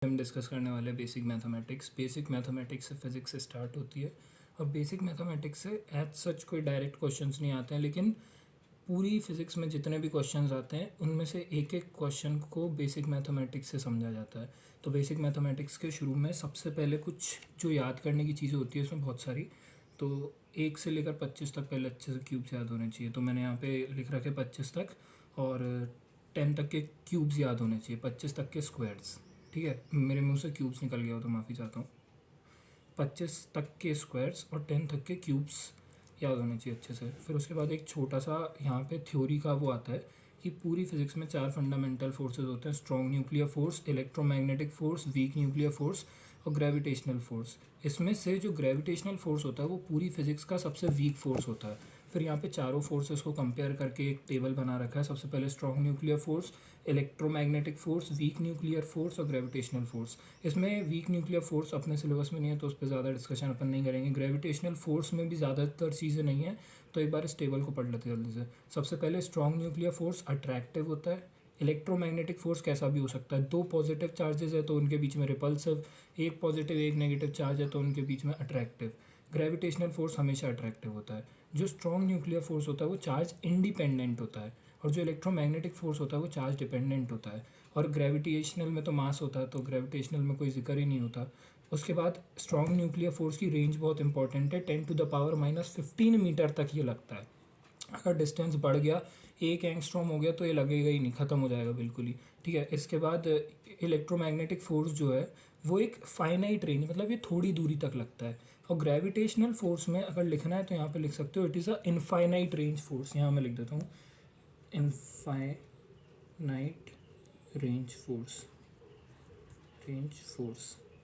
हम डिस्कस करने वाले बेसिक मैथमेटिक्स। बेसिक मैथमेटिक्स से फिज़िक्स स्टार्ट होती है और बेसिक मैथमेटिक्स से एज सच कोई डायरेक्ट क्वेश्चंस नहीं आते हैं, लेकिन पूरी फिज़िक्स में जितने भी क्वेश्चंस आते हैं उनमें से एक एक क्वेश्चन को बेसिक मैथमेटिक्स से समझा जाता है। तो बेसिक मैथमेटिक्स के शुरू में सबसे पहले कुछ जो याद करने की चीज़ें होती है उसमें बहुत सारी, तो 1 से लेकर 25 तक पहले अच्छे से क्यूब्स याद होने चाहिए। तो मैंने यहाँ पे लिख रखे 25 तक, और 10 तक के क्यूब्स याद होने चाहिए, 25 तक के स्क्वायर्स। ठीक है, मेरे मुंह से क्यूब्स निकल गया हो तो माफ़ी चाहता हूँ। 25 तक के स्क्वायर्स और 10 तक के क्यूब्स याद होने चाहिए अच्छे से। फिर उसके बाद एक छोटा सा यहाँ पे थ्योरी का वो आता है कि पूरी फिजिक्स में 4 फंडामेंटल फोर्सेस होते हैं: strong nuclear force, electromagnetic force, weak nuclear force और ग्रेविटेशनल फोर्स। इसमें से जो ग्रेविटेशनल फोर्स होता है वो पूरी फिजिक्स का सबसे वीक फोर्स होता है। फिर यहाँ पे चारों फोर्सेस को कंपेयर करके एक टेबल बना रखा है। सबसे पहले strong nuclear force, electromagnetic force, weak nuclear force और ग्रेविटेशनल फोर्स। इसमें वीक न्यूक्लियर फोर्स अपने सिलेबस में नहीं है तो उस पर ज़्यादा डिस्कशन अपन नहीं करेंगे। ग्रेविटेशनल फोर्स में भी ज़्यादातर चीज़ें नहीं है, तो एक बार इस टेबल को पढ़ लेते हैं जल्दी से। सबसे पहले स्ट्रॉन्ग न्यूक्लियर फोर्स अट्रैक्टिव होता है। इलेक्ट्रोमैग्नेटिक फोर्स कैसा भी हो सकता है, 2 पॉजिटिव चार्जेस है तो उनके बीच में रिपल्सिव, एक पॉजिटिव एक नेगेटिव चार्ज है तो उनके बीच में अट्रैक्टिव। ग्रेविटेशनल फोर्स हमेशा अट्रैक्टिव होता है। जो स्ट्रॉन्ग न्यूक्लियर फोर्स होता है वो चार्ज इंडिपेंडेंट होता है, और जो इलेक्ट्रोमैग्नेटिक फोर्स होता है वो चार्ज डिपेंडेंट होता है। और ग्रेविटेशनल में तो मास होता है, तो ग्रेविटेशनल में कोई जिक्र ही नहीं होता। उसके बाद स्ट्रॉन्ग न्यूक्लियर फोर्स की रेंज बहुत इंपॉर्टेंट है, 10⁻⁻15 मीटर तक ये लगता है। अगर डिस्टेंस बढ़ गया, 1 एंगस्ट्रॉम हो गया तो ये लगेगा ही नहीं, ख़त्म हो जाएगा बिल्कुल ही। ठीक है, इसके बाद इलेक्ट्रोमैग्नेटिक फोर्स जो है वो एक फाइनाइट रेंज, मतलब ये थोड़ी दूरी तक लगता है। और ग्रेविटेशनल फोर्स में अगर लिखना है तो यहाँ पे लिख सकते हो it is a infinite range force. यहाँ मैं लिख देता हूँ infinite range force,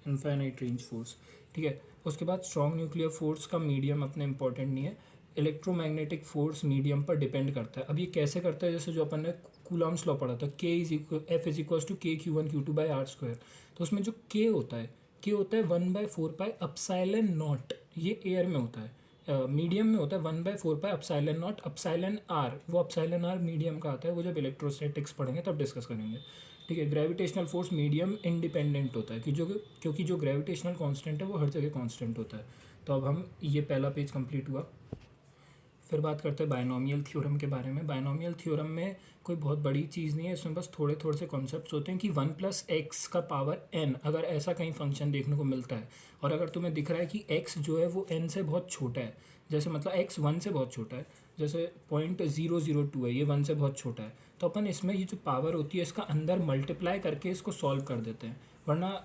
infinite range force. ठीक है, उसके बाद स्ट्रॉन्ग न्यूक्लियर फोर्स का मीडियम अपने इंपॉर्टेंट नहीं है। इलेक्ट्रोमैग्नेटिक फोर्स मीडियम पर डिपेंड करता है। अब ये कैसे करता है, जैसे जो अपन ने कूलम्स लॉ पढ़ा था, F=K/Q1Q2/R²। तो उसमें जो K होता है, (1/4πε0). ये एयर में होता है, मीडियम में होता है 1/4πε0। अपसाइलन आर, वो अपसाइलन आर मीडियम का आता है, वो जब इलेक्ट्रोस्टैटिक्स पढ़ेंगे तब डिस्कस करेंगे। ठीक है, ग्रेविटेशनल फोर्स मीडियम इंडिपेंडेंट होता है क्योंकि जो ग्रेविटेशनल कांस्टेंट है वो हर जगह कांस्टेंट होता है। तो अब हम ये पहला पेज कंप्लीट हुआ। फिर बात करते हैं बायनोमियल थ्योरम के बारे में। बायनोमियल थ्योरम में कोई बहुत बड़ी चीज़ नहीं है, इसमें बस थोड़े थोड़े से कॉन्सेप्ट्स होते हैं कि 1+x⁴n अगर ऐसा कहीं फंक्शन देखने को मिलता है, और अगर तुम्हें दिख रहा है कि x जो है वो n से बहुत छोटा है, जैसे मतलब x 1 से बहुत छोटा है, जैसे 0.002 है, ये 1 से बहुत छोटा है, तो अपन इसमें ये जो पावर होती है इसका अंदर मल्टीप्लाई करके इसको सॉल्व कर देते हैं। वरना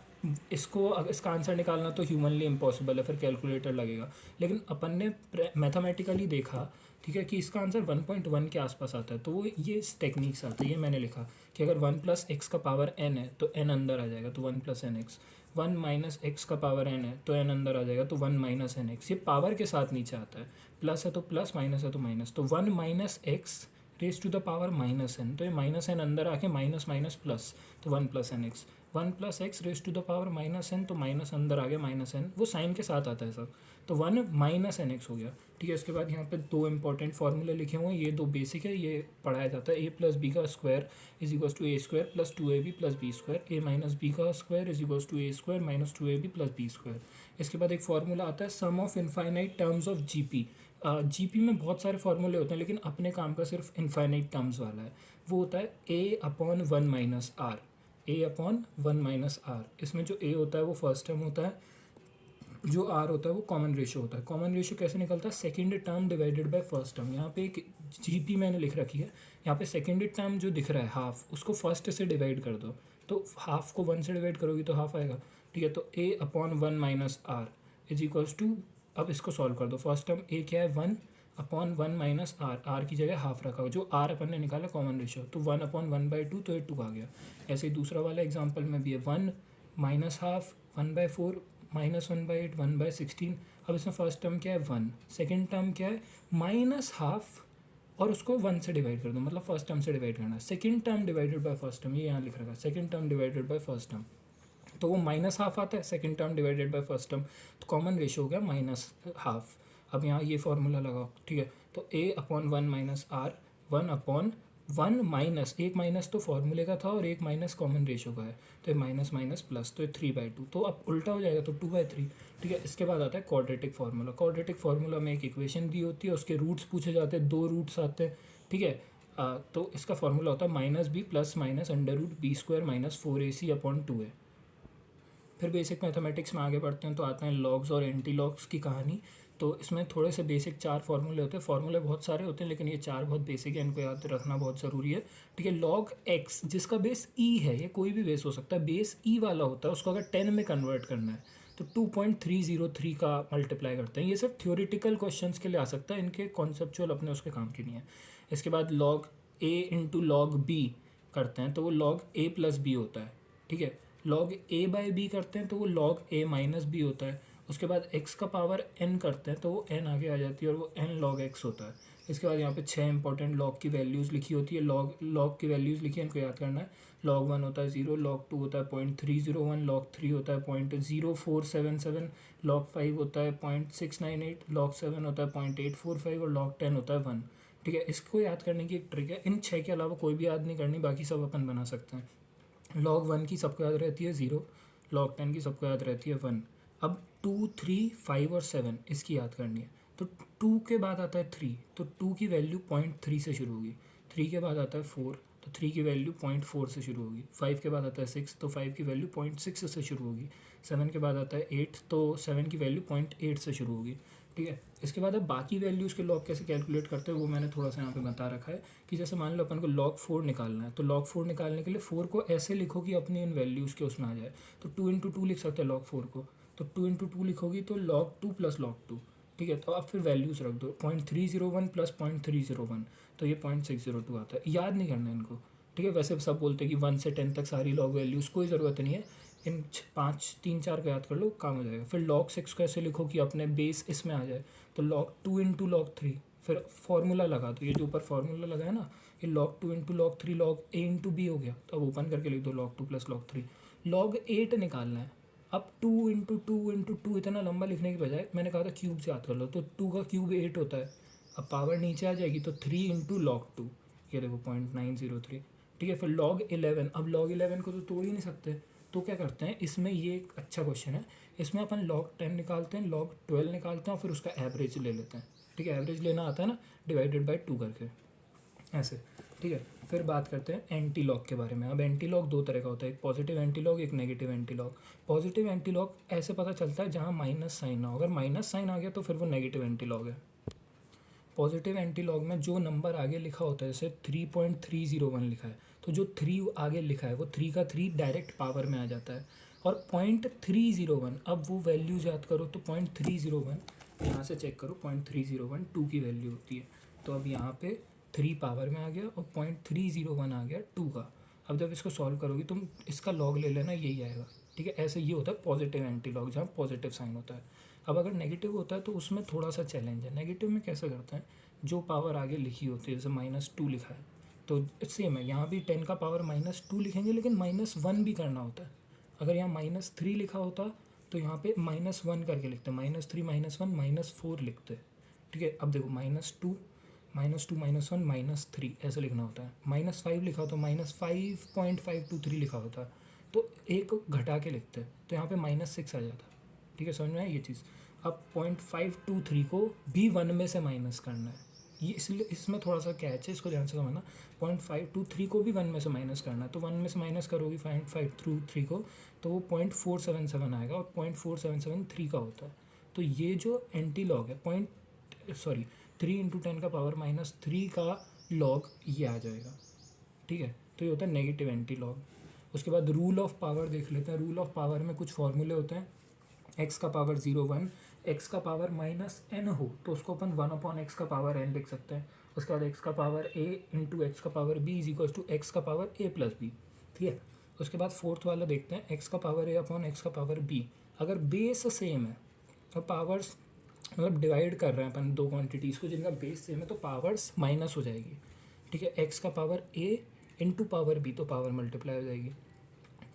इसका आंसर निकालना तो ह्यूमनली इम्पॉसिबल है, फिर कैलकुलेटर लगेगा। लेकिन अपन ने मैथमेटिकली देखा, ठीक है, कि इसका आंसर 1.1 के आसपास आता है। तो वो ये टेक्निक्स आते हैं, ये मैंने लिखा कि अगर 1+x⁴n है तो n अंदर आ जाएगा तो 1+nx, 1-x⁴n है तो n अंदर आ जाएगा तो 1-nx। ये पावर के साथ नीचे आता है, प्लस है तो प्लस, माइनस है तो माइनस। तो 1-x⁻n, तो ये -n अंदर आके माइनस माइनस प्लस, तो 1+nx। 1+x⁻n तो माइनस अंदर आ गया -n, वो साइन के साथ आता है सब, तो 1-nx हो गया। ठीक है, इसके बाद यहाँ पे 2 इंपॉर्टेंट फार्मूले लिखे हुए हैं, ये 2 बेसिक है, ये पढ़ाया जाता है। a+b² = a² + 2ab + b², a-b² = a² - 2ab + b²। इसके बाद एक फार्मूला आता है sum of infinite terms of GP. GP में बहुत सारे फार्मूले होते हैं, लेकिन अपने काम का सिर्फ इनफाइनाइट टर्म्स वाला है। वो होता है a/1 - r। इसमें जो a होता है वो फर्स्ट टर्म होता है, जो r होता है वो कॉमन रेशियो होता है। कॉमन रेशियो कैसे निकलता है, second term divided by first term. यहाँ पे एक जीपी मैंने लिख रखी है, यहाँ पे सेकेंड टर्म जो दिख रहा है हाफ, उसको फर्स्ट से डिवाइड कर दो, तो हाफ को 1 से डिवाइड करोगी तो हाफ आएगा। ठीक है, तो a/1 - r = अब इसको सॉल्व कर दो। फर्स्ट टर्म a क्या है, 1/1 - r, r की जगह हाफ रखा हो, जो r अपन ने निकाला कॉमन रेशियो, तो 1/1/2, तो ये 2 आ गया। ऐसे ही दूसरा वाला एग्जांपल में भी है 1 - हाफ, 1/4, -1/8, 1/16। अब इसमें फर्स्ट टर्म क्या है 1, सेकेंड टर्म क्या है -हाफ, और उसको 1 से डिवाइड कर दो, मतलब फर्स्ट टर्म से डिवाइड करना है। Second term divided by first term, ये यहाँ लिख रखा है, second term divided by first term, तो वो -हाफ आता है। Second term divided by first term, तो कॉमन रेशियो हो गया -हाफ। अब यहाँ ये फॉर्मूला लगाओ। ठीक है, तो a/1 - r, 1/1 वन माइनस, एक माइनस तो फॉर्मूले का था और एक माइनस कॉमन रेशो का है, तो ये माइनस माइनस प्लस, तो ये 3/2, तो अब उल्टा हो जाएगा तो 2/3। ठीक है, इसके बाद आता है क्वाड्रेटिक फार्मूला। क्वाड्रेटिक फार्मूला में एक इक्वेशन दी होती है, उसके रूट्स पूछे जाते हैं, 2 रूट्स आते हैं। ठीक है, तो इसका फार्मूला होता है -b plus minus √b² minus 4ac/2a। फिर बेसिक मैथमेटिक्स में आगे बढ़ते हैं तो आते हैं लॉग्स और एंटी लॉग्स की कहानी। तो इसमें थोड़े से बेसिक 4 फार्मूले होते हैं, फार्मूले बहुत सारे होते हैं लेकिन ये 4 बहुत बेसिक है, इनको याद रखना बहुत ज़रूरी है। ठीक है, लॉग एक्स जिसका बेस ई है, ये कोई भी बेस हो सकता है, बेस ई वाला होता है, उसको अगर 10 में कन्वर्ट करना है तो 2.303 का मल्टीप्लाई करते हैं। ये सिर्फ थ्योरेटिकल क्वेश्चंस के लिए आ सकता है, इनके कॉन्सेप्चुअल अपने उसके काम की नहीं है। इसके बाद लॉग ए इंटू लॉग बी करते हैं तो वो लॉग ए प्लस बी होता है। ठीक है, लॉग ए बाई बी करते हैं तो वो लॉग ए माइनस बी होता है। उसके बाद एक्स का पावर एन करते हैं तो वो एन आगे आ जाती है और वो एन लॉग एक्स होता है। इसके बाद यहाँ पे 6 इंपॉर्टेंट लॉग की वैल्यूज़ लिखी होती है, लॉग की वैल्यूज़ लिखी है, इनको याद करना है। लॉग 1 होता है 0, लॉग 2 होता है 0.301, लॉग 3 होता है 0.0477, लॉग 5 होता है 0.698, लॉग 7 होता है 0.845 और लॉग 10 होता है 1। ठीक है, इसको याद करने की एक ट्रिक है, इन 6 के अलावा कोई भी याद नहीं करनी, बाकी सब अपन बना सकते हैं। लॉग 1 की सबको याद रहती है 0, लॉग 10 की सबको याद रहती है 1। अब 2, 3, 5 और 7 इसकी याद करनी है। तो 2 के बाद आता है 3, तो 2 की वैल्यू 0.3 से शुरू होगी। 3 के बाद आता है 4, तो 3 की वैल्यू 0.4 से शुरू होगी। 5 के बाद आता है 6, तो 5 की वैल्यू 0.6 से शुरू होगी। 7 के बाद आता है 8, तो 7 की वैल्यू 0.8 से शुरू होगी। ठीक है, इसके बाद अब बाकी वैल्यूज़ के लॉग कैसे कैलकुलेट करते हैं वो मैंने थोड़ा सा यहाँ पे बता रखा है कि जैसे मान लो अपन को log 4 निकालना है, तो log 4 निकालने के लिए 4 को ऐसे लिखो कि अपनी इन वैल्यूज़ के उसमें आ जाए। तो 2 इंटू 2 लिख सकते हैं log 4 को, तो 2 इंटू 2 लिखोगी तो log 2 प्लस log 2। ठीक है, तो अब फिर वैल्यूज़ रख दो, 0.301 प्लस 0.301, तो ये 0.602 आता है। याद नहीं करना इनको। ठीक है, वैसे सब बोलते हैं कि 1 से 10 तक सारी लॉग वैल्यूज़, कोई ज़रूरत नहीं है, इन 5, 3, 4 को याद कर लो, काम हो जाएगा। फिर log 6 को ऐसे लिखो कि अपने बेस इसमें आ जाए, तो log 2 इंटू log 3, फिर फार्मूला लगा दो, ये जो ऊपर फार्मूला लगा है ना, ये log 2 into log 3 log a into B हो गया, तो अब ओपन करके लिख दो log 2 प्लस log 3। log 8 निकालना है। अब 2 इंटू 2 इंटू 2 इतना लंबा लिखने के बजाय मैंने कहा था क्यूब से याद कर लो, तो 2 का क्यूब 8 होता है। अब पावर नीचे आ जाएगी तो 3 इंटू log 2, ये देखो 0.903। ठीक है, फिर log 11, अब log 11 को तो तोड़ ही नहीं सकते, तो क्या करते हैं, इसमें ये एक अच्छा क्वेश्चन है, इसमें अपन log 10 निकालते हैं, log 12 निकालते हैं और फिर उसका एवरेज ले लेते हैं। ठीक है, एवरेज लेना आता है ना, डिवाइडेड बाय 2 करके ऐसे। ठीक है, फिर बात करते हैं एंटी लॉग के बारे में। अब एंटी लॉग 2 तरह का होता है, एक पॉजिटिव एंटी लॉग, एक negative anti log. Positive anti log ऐसे पता चलता है जहाँ माइनस साइन ना हो, अगर माइनस साइन आ गया तो फिर वो नेगेटिव एंटी लॉग है। पॉजिटिव एंटी लॉग में जो नंबर आगे लिखा होता है, जैसे 3.301 लिखा है, तो जो 3 आगे लिखा है वो 3 का 3 डायरेक्ट पावर में आ जाता है। और 0.301, अब वो वैल्यूज याद करो, तो 0.301 यहाँ से चेक करो, 0.301 2 की वैल्यू होती है, तो अब यहाँ पे 3 पावर में आ गया और 0.301 आ गया 2 का। अब जब इसको सॉल्व करोगी तुम, इसका लॉग ले लेना, यही आएगा। ठीक है, ऐसे ये होता है पॉजिटिव एंटी लॉग, जहाँ पॉजिटिव साइन होता है। अब अगर नेगेटिव होता है तो उसमें थोड़ा सा चैलेंज है। नेगेटिव में कैसे करते हैं, जो पावर आगे लिखी होती है, जैसे -2 लिखा है, तो सेम है, यहाँ भी 10 का पावर -2 लिखेंगे, लेकिन -1 भी करना होता है। अगर यहाँ -3 लिखा होता तो यहाँ पे -1 करके लिखते, -3 -1 -4 लिखते। ठीक है, अब देखो -2 -2 -1 -3 ऐसे लिखना होता है। -5 लिखा होता, -5.523 लिखा होता, तो एक घटा के लिखते, तो यहाँ पे -6 आ जाता। ठीक है, समझ में आया ये चीज़। अब 0.523 को भी 1 में से माइनस करना है, ये इसलिए इसमें थोड़ा सा कैच है, इसको ध्यान से समझना। 0.523 को भी 1 में से माइनस करना है, तो 1 में से माइनस करोगी 0.523 को, तो वो 0.477 आएगा और 0.477 3 का होता है। तो ये जो एंटी लॉग है, 3 इंटू 10 का पावर -3 का लॉग ये आ जाएगा। ठीक है, तो ये होता है नेगेटिव एंटी लॉग। उसके बाद रूल ऑफ पावर देख लेते हैं। रूल ऑफ पावर में कुछ फॉर्मूले होते हैं। एक्स का पावर 0 1, एक्स का पावर -n हो तो उसको अपन 1/x का पावर n लिख सकते हैं। उसके बाद एक्स का पावर a इंटू एक्स का power b is equal to X का पावर a प्लस बी। ठीक है, उसके बाद फोर्थ वाला देखते हैं, एक्स का पावर a अपॉन एक्स का पावर b। अगर बेस सेम है और पावर्स मतलब डिवाइड कर रहे हैं अपन दो क्वांटिटीज़ को जिनका बेस सेम है, तो पावर्स माइनस हो जाएगी। ठीक है, एक्स का power a into power b, तो पावर मल्टीप्लाई हो जाएगी।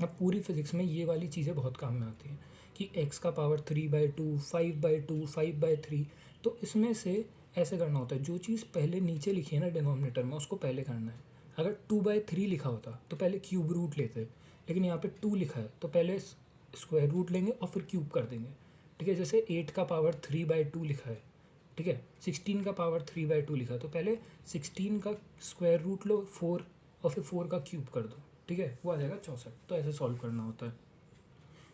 अब पूरी फिजिक्स में ये वाली चीज़ें बहुत काम में आती हैं कि x का पावर 3/2, 5/2, 5/3, तो इसमें से ऐसे करना होता है, जो चीज़ पहले नीचे लिखी है ना डिनोमिनेटर में, उसको पहले करना है। अगर 2/3 लिखा होता तो पहले क्यूब रूट लेते, लेकिन यहाँ पे 2 लिखा है तो पहले स्क्वायर रूट लेंगे और फिर क्यूब कर देंगे। ठीक है, जैसे 8 का पावर 3/2 लिखा है, ठीक है, 16 का पावर 3/2 लिखा है तो पहले 16 का स्क्वायर रूट लो 4 और फिर 4 का क्यूब कर दो। ठीक है, वो आ जाएगा 64। तो ऐसे सॉल्व करना होता है।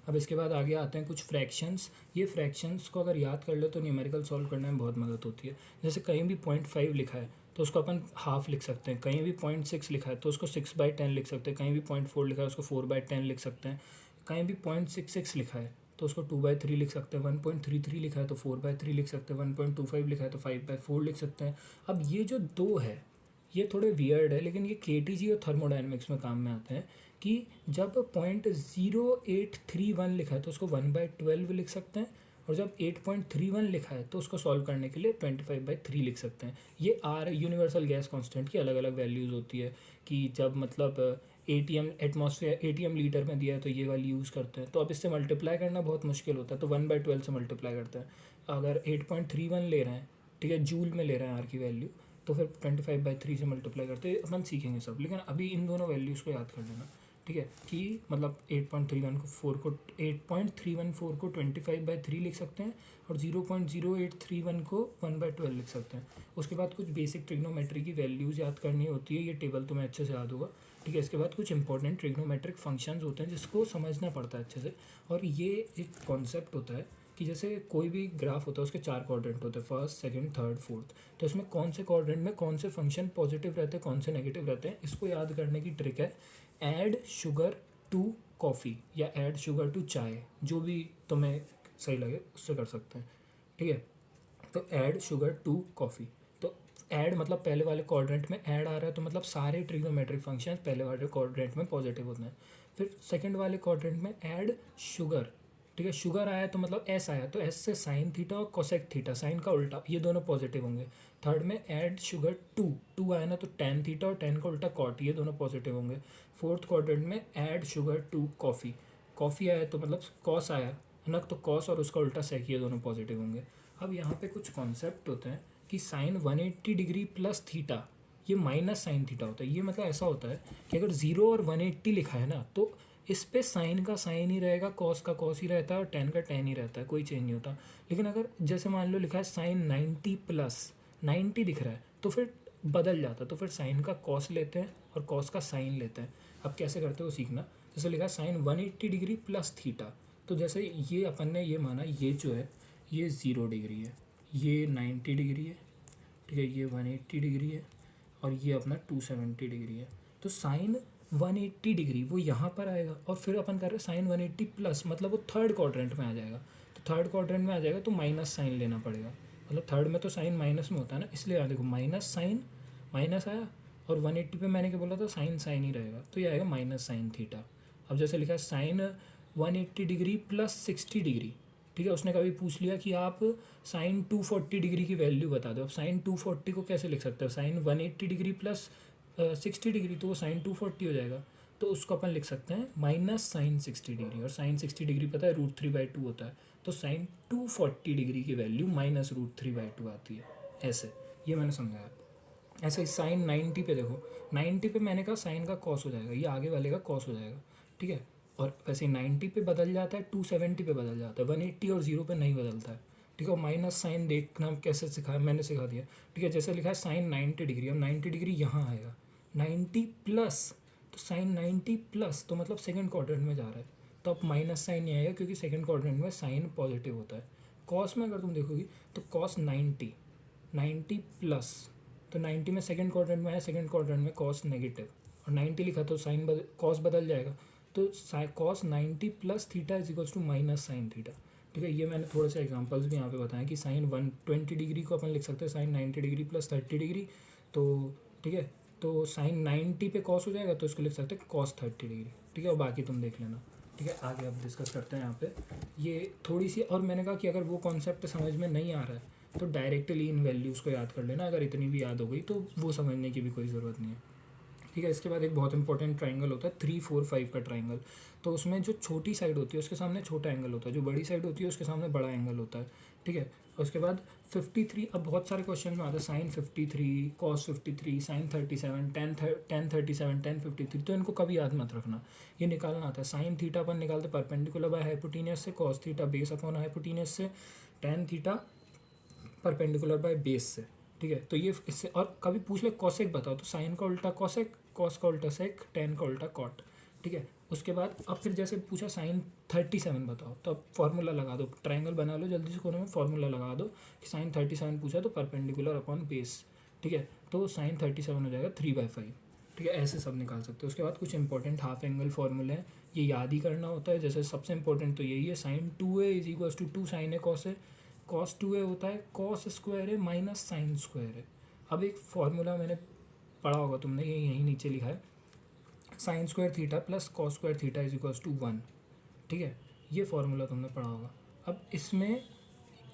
अब इसके बाद आगे आते हैं कुछ फ्रैक्शंस। ये फ्रैक्शंस को अगर याद कर ले तो न्यूमेरिकल सॉल्व करने में बहुत मदद होती है। जैसे कहीं भी 0.5 लिखा है तो उसको अपन हाफ लिख सकते हैं, कहीं भी 0.6 लिखा है तो उसको 6/10 लिख सकते हैं, कहीं भी 0.4 लिखा है उसको 4/10 लिख सकते हैं, कहीं भी 0.66 लिखा है तो उसको 2/3 लिख सकते हैं, 1.33 लिखा है तो 4/3 लिख सकते हैं, 1.25 लिखा है तो 5/4 लिख सकते हैं। अब ये जो दो है ये थोड़े वियर्ड है, लेकिन ये KTG और थर्मोडाइनमिक्स में काम में आते हैं कि जब 0.0831 लिखा है तो उसको 1/12 लिख सकते हैं, और जब 8.31 लिखा है तो उसको सॉल्व करने के लिए 25/3 लिख सकते हैं। ये यूनिवर्सल गैस कांस्टेंट की अलग अलग वैल्यूज़ होती है कि जब मतलब ATM एटमॉस्फेयर ATM लीटर में दिया है तो ये वाली यूज़ करते हैं। तो अब इससे मल्टीप्लाई करना बहुत मुश्किल होता है तो 1/12 से मल्टीप्लाई करते हैं। अगर 8.31 ले रहे हैं, ठीक है, जूल में ले रहे हैं आर की वैल्यू, तो फिर 25/3 से मल्टीप्लाई करते अपन सीखेंगे सब, लेकिन अभी इन दोनों वैल्यूज़ को याद कर लेना। ठीक है, कि मतलब 8.314 को 25/3 लिख सकते हैं और 0.0831 को 1/12 लिख सकते हैं। उसके बाद कुछ बेसिक ट्रिग्नोमेट्री की वैल्यूज़ याद करनी होती है, ये टेबल तुम्हें अच्छे से याद होगा। ठीक है, इसके बाद कुछ इंपॉर्टेंट ट्रिग्नोमेट्रिक फंक्शंस होते हैं जिसको समझना पड़ता है अच्छे से। और ये एक कॉन्सेप्ट होता है कि जैसे कोई भी ग्राफ होता है उसके 4 क्वाड्रेंट होते हैं, फर्स्ट, सेकंड, थर्ड, फोर्थ। तो इसमें कौन से क्वाड्रेंट में कौन से फंक्शन पॉजिटिव रहते हैं, कौन से नेगेटिव रहते हैं, इसको याद करने की ट्रिक है ऐड शुगर टू कॉफ़ी या ऐड शुगर टू चाय, जो भी तुम्हें सही लगे उससे कर सकते हैं। ठीक है, तो ऐड शुगर टू कॉफ़ी, तो ऐड मतलब पहले वाले क्वाड्रेंट में ऐड आ रहा है तो मतलब सारे ट्रिग्नोमेट्रिक फंक्शंस पहले वाले क्वाड्रेंट में पॉजिटिव होते हैं। फिर सेकंड वाले क्वाड्रेंट में ऐड शुगर, ठीक है, शुगर आया तो मतलब एस आया तो एस से साइन थीटा और कोसेक थीटा, साइन का उल्टा, ये दोनों पॉजिटिव होंगे। थर्ड में ऐड शुगर टू, टू आया ना तो टेन थीटा और टेन का उल्टा कॉट, ये दोनों पॉजिटिव होंगे। फोर्थ क्वाड्रेंट में add sugar to coffee, coffee आया तो मतलब कॉस आया है ना, तो कॉस और उसका उल्टा सेक, ये दोनों पॉजिटिव होंगे। अब यहाँ पे कुछ कॉन्सेप्ट होते हैं कि साइन 180 डिग्री प्लस थीटा, ये माइनस साइन थीटा होता है। ये मतलब ऐसा होता है कि अगर 0 और 180 लिखा है ना तो इस पे साइन का साइन ही रहेगा, कॉस का कॉस ही रहता है और टेन का टेन ही रहता है, कोई चेंज नहीं होता। लेकिन अगर जैसे मान लो लिखा है साइन 90 प्लस 90 दिख रहा है तो फिर बदल जाता है, तो फिर साइन का कॉस लेते हैं और कॉस का साइन लेते हैं। अब कैसे करते हो सीखना। जैसे लिखा है साइन 180 डिग्री प्लस थीटा, तो जैसे ये अपन ने ये माना ये जो है ये 0 डिग्री है, ये 90 डिग्री है, ठीक है, ये 180 डिग्री है और ये अपना 270 डिग्री है। तो साइन 180 डिग्री वो यहाँ पर आएगा और फिर अपन कर रहे हैं साइन 180 प्लस, मतलब वो थर्ड क्वाड्रेंट में आ जाएगा। तो थर्ड क्वाड्रेंट में आ जाएगा तो माइनस साइन लेना पड़ेगा, मतलब थर्ड में तो साइन माइनस में होता है ना, इसलिए यहाँ देखो माइनस साइन, माइनस आया और 180 पे मैंने क्या बोला था साइन साइन ही रहेगा, तो ये आएगा माइनस साइन थीटा। अब जैसे लिखा है साइन 180 डिग्री प्लस 60 डिग्री, ठीक है, उसने कभी पूछ लिया कि आप साइन 240 डिग्री की वैल्यू बता दो। अब साइन 240 को कैसे लिख सकते हो, साइन 180 डिग्री प्लस 60 डिग्री, तो वो साइन 240 हो जाएगा। तो उसको अपन लिख सकते हैं माइनस साइन 60 डिग्री, और साइन 60 डिग्री पता है √3/2 होता है, तो साइन 240 डिग्री की वैल्यू माइनस √3/2 आती है। ऐसे ये मैंने समझाया। ऐसे ही साइन 90 पे देखो, 90 पे मैंने कहा साइन का कॉस हो जाएगा, ये आगे वाले का कॉस हो जाएगा, ठीक है। और वैसे 90 पे बदल जाता है, 270 पे बदल जाता है, 180 और 0 पे नहीं बदलता है, ठीक है। माइनस साइन देखना कैसे सिखाया, मैंने सिखा दिया, ठीक है। जैसे लिखा है साइन 90 डिग्री, अब 90 डिग्री यहाँ आएगा, 90 प्लस, तो साइन 90 प्लस तो मतलब सेकंड क्वाड्रेंट में जा रहा है, तो अब माइनस साइन नहीं आएगा क्योंकि सेकंड क्वाड्रेंट में साइन पॉजिटिव होता है। कॉस में अगर तुम देखोगी तो कॉस 90 प्लस, तो 90 में सेकंड क्वाड्रेंट में आया, सेकंड क्वाड्रेंट में कॉस नेगेटिव, और 90 लिखा तो साइन कॉस बदल जाएगा, तो cos 90 plus theta is equals to minus sine theta, ठीक है। ये मैंने थोड़े से एग्जांपल्स भी यहाँ पे बताएं कि साइन 120 डिग्री को अपन लिख सकते हैं साइन 90 डिग्री प्लस 30 डिग्री, तो ठीक है, तो साइन 90 पे कॉस हो जाएगा तो इसको लिख सकते हैं कॉस 30 डिग्री, ठीक है। और बाकी तुम देख लेना, ठीक है। आगे अब डिस्कस करते हैं यहाँ पे ये थोड़ी सी, और मैंने कहा कि अगर वो कॉन्सेप्ट समझ में नहीं आ रहा है तो डायरेक्टली इन वैल्यूज़ को याद कर लेना, अगर इतनी भी याद हो गई तो वो समझने की भी कोई ज़रूरत नहीं है, ठीक है। इसके बाद एक बहुत इंपॉर्टेंट ट्राइंगल होता है 3 4 5 का ट्राइंगल। तो उसमें जो छोटी साइड होती है उसके सामने छोटा एंगल होता है, जो बड़ी साइड होती है उसके सामने बड़ा एंगल होता है। ठीक है। उसके बाद 53, अब बहुत सारे क्वेश्चन में आता है sine 53, cos 53, sine 37, tan 37, tan 53। तो इनको कभी याद मत रखना, ये निकालना आता है। साइन थीटा अपन निकालते परपेंडिकुलर बाय हाइपोटेनियस से, cos theta base upon hypotenuse से, tan theta perpendicular by base से। ठीक है। तो ये इससे, और कभी पूछ ले कॉसेक बताओ तो साइन का उल्टा कॉसेक, कॉस का उल्टा सेक, टेन का उल्टा कॉट। ठीक है। उसके बाद अब फिर जैसे पूछा साइन 37 बताओ, तो अब फार्मूला लगा दो, ट्राइंगल बना लो जल्दी से कोने में, फार्मूला लगा दो कि साइन 37 पूछा तो परपेंडिकुलर अपॉन बेस। ठीक है। तो साइन 37 हो जाएगा 3/5। ठीक है। ऐसे सब निकाल सकते हो। उसके बाद कुछ इंपॉर्टेंट हाफ एंगल फॉर्मूले हैं, ये याद ही करना होता है। जैसे सबसे इंपॉर्टेंट तो यही है, sine 2a is equals to 2 sine A cos A, cos 2a होता है cos square A minus sine square A. अब एक फार्मूला मैंने पढ़ा होगा तुमने, ये यहीं नीचे लिखा है, sine square theta plus cos square theta is equals to 1। ठीक है। ये फार्मूला तुमने पढ़ा होगा। अब इसमें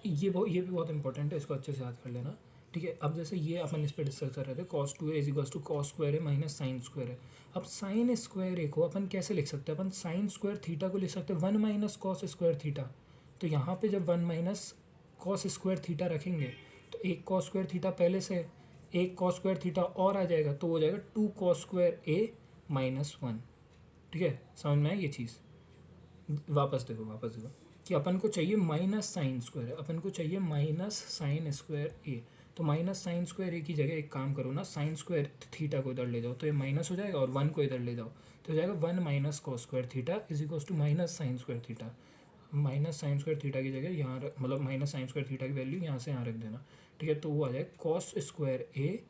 ये भी बहुत इंपॉर्टेंट है, इसको अच्छे से याद कर लेना। ठीक है। अब जैसे ये अपन इस पर डिस्कस कर रहे थे, cos 2a is equals to cos square A minus sine square है। अब साइन स्क्वायर ए को अपन कैसे लिख सकते हैं, अपन साइन स्क्वायर थीटा को लिख सकते हैं 1 माइनस कॉस स्क्वायर थीटा। तो यहाँ पे जब 1 माइनस कॉस स्क्वायर थीटा रखेंगे तो एक कॉस स्क्वायर थीटा पहले से, एक कॉस स्क्वायर थीटा और आ जाएगा, तो हो जाएगा 2 कॉस स्क्वायर ए माइनस 1। ठीक है। समझ में आई ये चीज़? वापस देखो कि अपन को चाहिए माइनस साइन स्क्वायर, अपन को चाहिए माइनस साइन स्क्वायर ए। तो माइनस साइन स्क्वायर ए की जगह एक काम करो ना, साइन स्क्वायर थीटा को इधर ले जाओ तो ये माइनस हो जाएगा, और 1 को इधर ले जाओ तो हो जाएगा 1 minus cos square theta is equals to minus sine square theta. Minus sine square theta की जगह यहाँ मतलब माइनस साइन स्क्वायर थीटा की वैल्यू यहाँ से यहाँ रख देना। ठीक है। तो वो आ जाएगा cos square A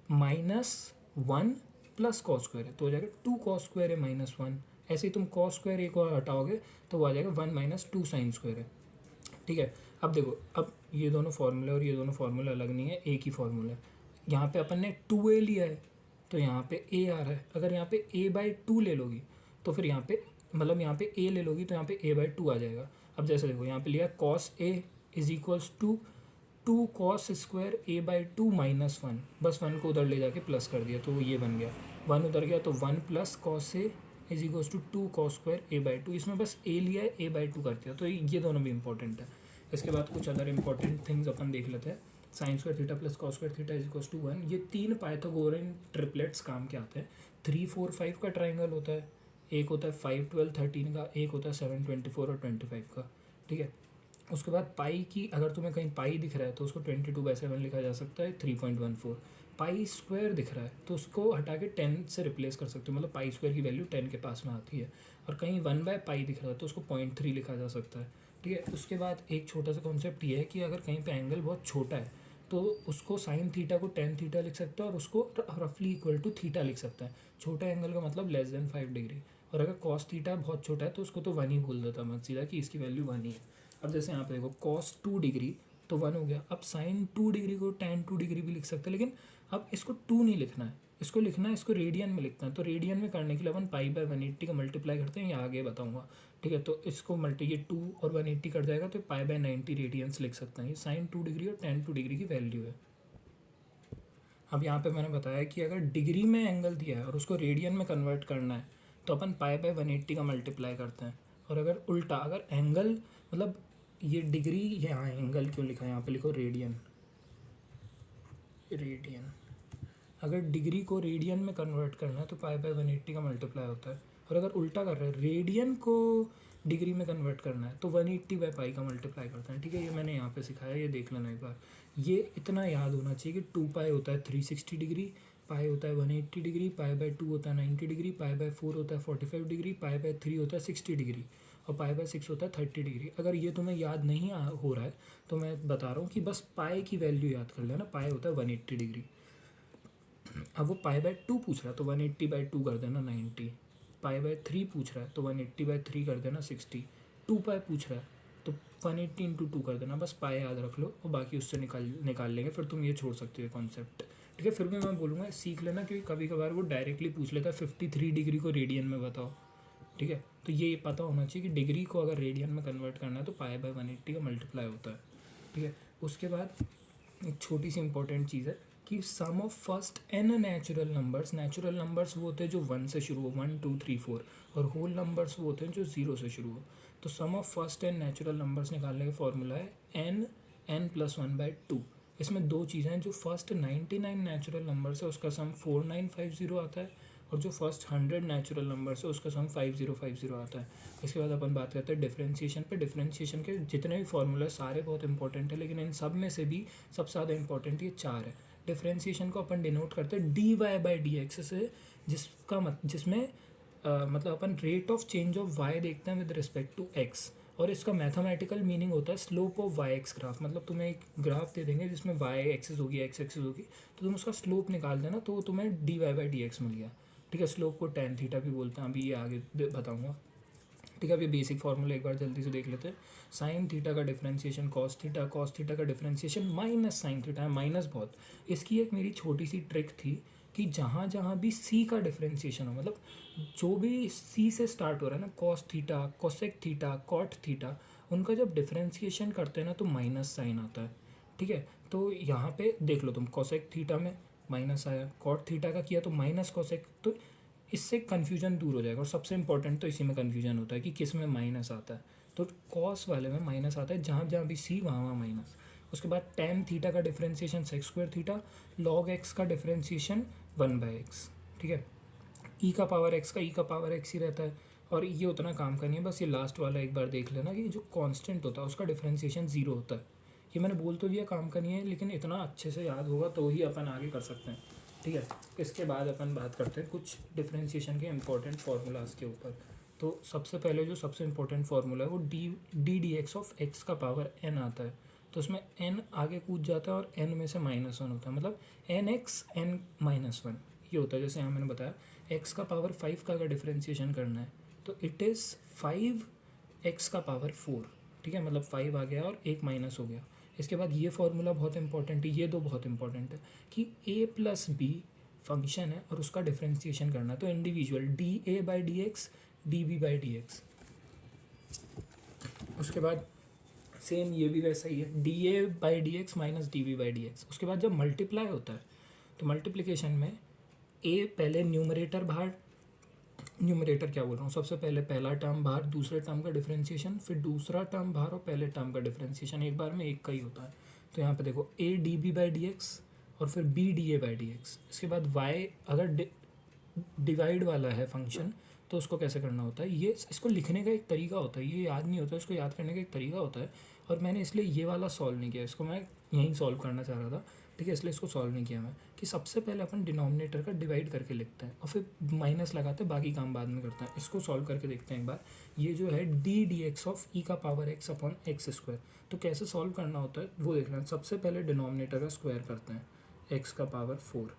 minus 1 plus cos square है, तो हो जाएगा 2 कॉस स्क्वायर ए माइनस 1। ऐसे ही तुम कॉस स्क्वायर ए को हटाओगे तो वो आ जाएगा 1 माइनस 2 साइन स्क्वायर है। ठीक है। अब देखो, अब ये दोनों फार्मूले और ये दोनों फार्मूले अलग नहीं है, एक ही फार्मूला है। यहाँ पे अपन ने 2a लिया है तो यहाँ पे a आ रहा है। अगर यहाँ पे a/2 ले लोगी तो फिर यहाँ पे, मतलब यहाँ पे a ले लोगी तो यहाँ पे a/2 आ जाएगा। अब जैसे देखो यहाँ पे लिया cos a is equals to 2 cos square a/2 minus 1, बस 1 को उधर ले जाके प्लस कर दिया तो वो ये बन गया, 1 उधर गया तो 1 plus cos A is equals to 2 cos square a/2। इसमें बस a लिया है, a/2 कर दिया। तो ये दोनों भी इंपॉर्टेंट है। इसके बाद कुछ अदर इंपॉर्टेंट थिंग्स अपन देख लेते हैं। Sine square theta plus cos square theta is equals to 1, ये 3 पाइथागोरन ट्रिपलेट्स काम के आते हैं। 3 4 5 का ट्राइंगल होता है, एक होता है 5 12 13 का, एक होता है 7 24 और 25 का। ठीक है। उसके बाद पाई की, अगर तुम्हें कहीं पाई दिख रहा है तो उसको 22/7 लिखा जा सकता है 3.14। पाई स्क्वायर दिख रहा है तो उसको हटा के 10 से रिप्लेस कर सकते हो, मतलब पाई स्क्वायर की वैल्यू 10 के पास में आती है। और कहीं 1/पाई दिख रहा है तो उसको 0.3 लिखा जा सकता है। ठीक है। उसके बाद एक छोटा सा कॉन्सेप्ट ये है कि अगर कहीं पे एंगल बहुत छोटा है तो उसको साइन थीटा को टेन थीटा लिख सकता है और उसको रफली इक्वल टू थीटा लिख सकता है। छोटा एंगल का मतलब लेस देन 5 डिग्री। और अगर कॉस थीटा बहुत छोटा है तो उसको तो 1 ही बोल देता मैं सीधा कि इसकी वैल्यू 1 ही है। अब जैसे यहाँ पे देखो कॉस 2 डिग्री तो 1 हो गया। अब साइन 2 डिग्री को टेन 2 डिग्री भी लिख सकते हैं, लेकिन अब इसको 2 नहीं लिखना है, इसको लिखना है, इसको रेडियन में लिखना है। तो रेडियन में करने के लिए अपन पाई/180 का मल्टीप्लाई करते हैं, ये आगे बताऊंगा। ठीक है। तो इसको ये 2 और 180 कट जाएगा तो पाई/90 रेडियंस लिख सकते हैं। ये साइन 2 डिग्री और टेन 2 डिग्री की वैल्यू है। अब यहाँ पे मैंने बताया कि अगर डिग्री में एंगल दिया है और उसको रेडियन में कन्वर्ट करना है तो अपन पाई/180 का मल्टीप्लाई करते हैं। और अगर उल्टा, अगर एंगल, मतलब ये डिग्री, यहाँ एंगल क्यों लिखा है, यहाँ पे लिखो रेडियन। अगर डिग्री को रेडियन में कन्वर्ट करना है तो पाई/180 का मल्टीप्लाई होता है। और अगर उल्टा कर रहे हैं, रेडियन को डिग्री में कन्वर्ट करना है तो 180/पाई का मल्टीप्लाई करते हैं। ठीक है। ये मैंने यहाँ पे सिखाया, ये देख लेना एक बार। ये इतना याद होना चाहिए कि 2 पाई होता है 360 डिग्री, पाई होता है 180 डिग्री, पाई/2 होता है 90 डिग्री, पाई/4 होता है 45 डिग्री, पाई/3 होता है 60 डिग्री, और पाई/6 होता है 30 डिग्री। अगर ये तुम्हें याद नहीं हो रहा है तो मैं बता रहा हूँ कि बस पाई की वैल्यू याद कर लेना। पाई होता है 180 डिग्री। अब वो पाई/2 पूछ रहा है तो 180/2 कर देना 90। पाई/3 पूछ रहा है तो 180/3 कर देना 60। 2 पाई पूछ रहा है तो 180 इंटू 2 कर देना। बस पाई याद रख लो और बाकी उससे निकाल लेंगे, फिर तुम ये छोड़ सकते हो कॉन्सेप्ट। ठीक है। फिर भी मैं बोलूँगा सीख लेना, क्योंकि कभी कभार वो डायरेक्टली पूछ लेता है 53 डिग्री को रेडियन में बताओ। ठीक है। तो ये पता होना चाहिए कि डिग्री को अगर रेडियन में कन्वर्ट करना है तो पाई/180 का मल्टीप्लाई होता है। ठीक है। उसके बाद एक छोटी सी इंपॉर्टेंट चीज़ है कि sum of first n natural numbers वो होते हैं जो 1 से शुरू हो, 1 2 3 4, और होल नंबर्स वो होते हैं जो 0 से शुरू हो। तो sum of first n natural numbers निकालने का फॉर्मूला है n+1/2। इसमें दो चीज़ें हैं, जो फर्स्ट 99 नेचुरल नंबर्स है उसका सम 4950 आता है, और जो फर्स्ट 100 नेचुरल नंबर्स है उसका सम 5050 आता है। इसके बाद अपन बात करते हैं डिफरेंशिएशन पे। डिफरेंशिएशन के जितने भी फॉर्मूले सारे बहुत इंपॉर्टेंट है, लेकिन इन सब में से भी सबसे ज़्यादा इंपॉर्टेंट ये चार है। डिफरेंशिएशन को अपन डिनोट करते हैं dy/dx से, जिसमें मतलब अपन rate of change of y देखते हैं विद रिस्पेक्ट टू x, और इसका मैथमेटिकल मीनिंग होता है slope of Y X graph. मतलब तुम्हें एक ग्राफ दे देंगे जिसमें वाई एक्सिस होगी, एक्स एक्सिस होगी, तो तुम उसका स्लोप निकाल देना तो तुम्हें dy/dx मिल गया। ठीक है, स्लोप को टैन थीटा भी बोलते हैं, अभी ये आगे बताऊंगा। ठीक है, अभी बेसिक फॉर्मूला एक बार जल्दी से देख लेते हैं। साइन थीटा का डिफरेंशिएशन कॉस थीटा का डिफरेंशिएशन माइनस साइन थीटा है, माइनस बहुत। इसकी एक मेरी छोटी सी ट्रिक थी कि जहाँ जहाँ भी सी का डिफरेंशिएशन हो, मतलब जो भी सी से स्टार्ट हो रहा है ना, cos theta, cosec theta, cot theta, उनका जब डिफरेंशिएशन करते हैं ना तो माइनस साइन आता है। ठीक है, तो यहाँ पे देख लो तुम, कोसेक थीटा में माइनस आया, कॉट थीटा का किया तो माइनस कोसेक, तो इससे कन्फ्यूजन दूर हो जाएगा। और सबसे इंपॉर्टेंट तो इसी में कन्फ्यूजन होता है कि किस में माइनस आता है। तो कॉस वाले में माइनस आता है, जहाँ जहाँ भी सी वहाँ वहाँ माइनस। उसके बाद टेन थीटा का differentiation sex square theta, log x का डिफरेंशिएशन 1/x। ठीक है, ई का पावर एक्स ही रहता है, और ये उतना काम का नहीं है। बस ये लास्ट वाला एक बार देख लेना कि जो कांस्टेंट होता है उसका डिफरेंशिएशन 0 होता है। ये मैंने बोल तो दिया काम का नहीं है, लेकिन इतना अच्छे से याद होगा तो ही अपन आगे कर सकते हैं। ठीक है, इसके बाद अपन बात करते हैं कुछ डिफरेंशिएशन के इंपॉर्टेंट फार्मूलाज के ऊपर। तो सबसे पहले जो सबसे इंपॉर्टेंट फार्मूला है वो डी एक्स ऑफ एक्स का पावर एन आता है। तो उसमें एन आगे कूद जाता है और एन में से -1 होता है, मतलब n(x) n-1 ये होता है। जैसे यहाँ मैंने बताया एक्स का पावर 5 का अगर डिफरेंशिएशन करना है तो इट इज़ 5x का पावर 4। ठीक है, मतलब 5 आ गया और एक माइनस हो गया। इसके बाद ये फॉर्मूला बहुत इंपॉर्टेंट है, ये दो बहुत इंपॉर्टेंट है कि a+b फंक्शन है और उसका डिफरेंशिएशन करना है, तो इंडिविजुअल dA/dx dB/dx। उसके बाद सेम ये भी वैसा ही है, dA/dx माइनस dB/dx। उसके बाद जब मल्टीप्लाई होता है तो मल्टीप्लिकेशन में a पहले न्यूमरेटर बाहर, न्यूमरेटर क्या बोल रहा हूँ, सबसे पहले पहला टर्म बाहर, दूसरे टर्म का डिफरेंशिएशन, फिर दूसरा टर्म बाहर और पहले टर्म का डिफरेंशिएशन, एक बार में एक का ही होता है। तो यहाँ पे देखो a dB/dx और फिर b dA/dx। इसके बाद y अगर डिवाइड वाला है फंक्शन तो उसको कैसे करना होता है, ये इसको लिखने का एक तरीका होता है, ये याद नहीं होता, इसको याद करने का एक तरीका होता है। और मैंने इसलिए ये वाला सॉल्व नहीं किया, इसको मैं यहीं सॉल्व करना चाह रहा था। ठीक है, इसलिए इसको सॉल्व नहीं किया मैं, कि सबसे पहले अपन डिनोमिनेटर का डिवाइड करके लिखते हैं और फिर माइनस लगाते हैं, बाकी काम बाद में करते हैं। इसको सॉल्व करके देखते हैं एक बार। ये जो है डी ऑफ ई का power x upon x square, तो कैसे सॉल्व करना होता है वो देखना है। सबसे पहले डिनोमिनेटर का स्क्वायर करते हैं, एक्स का पावर 4।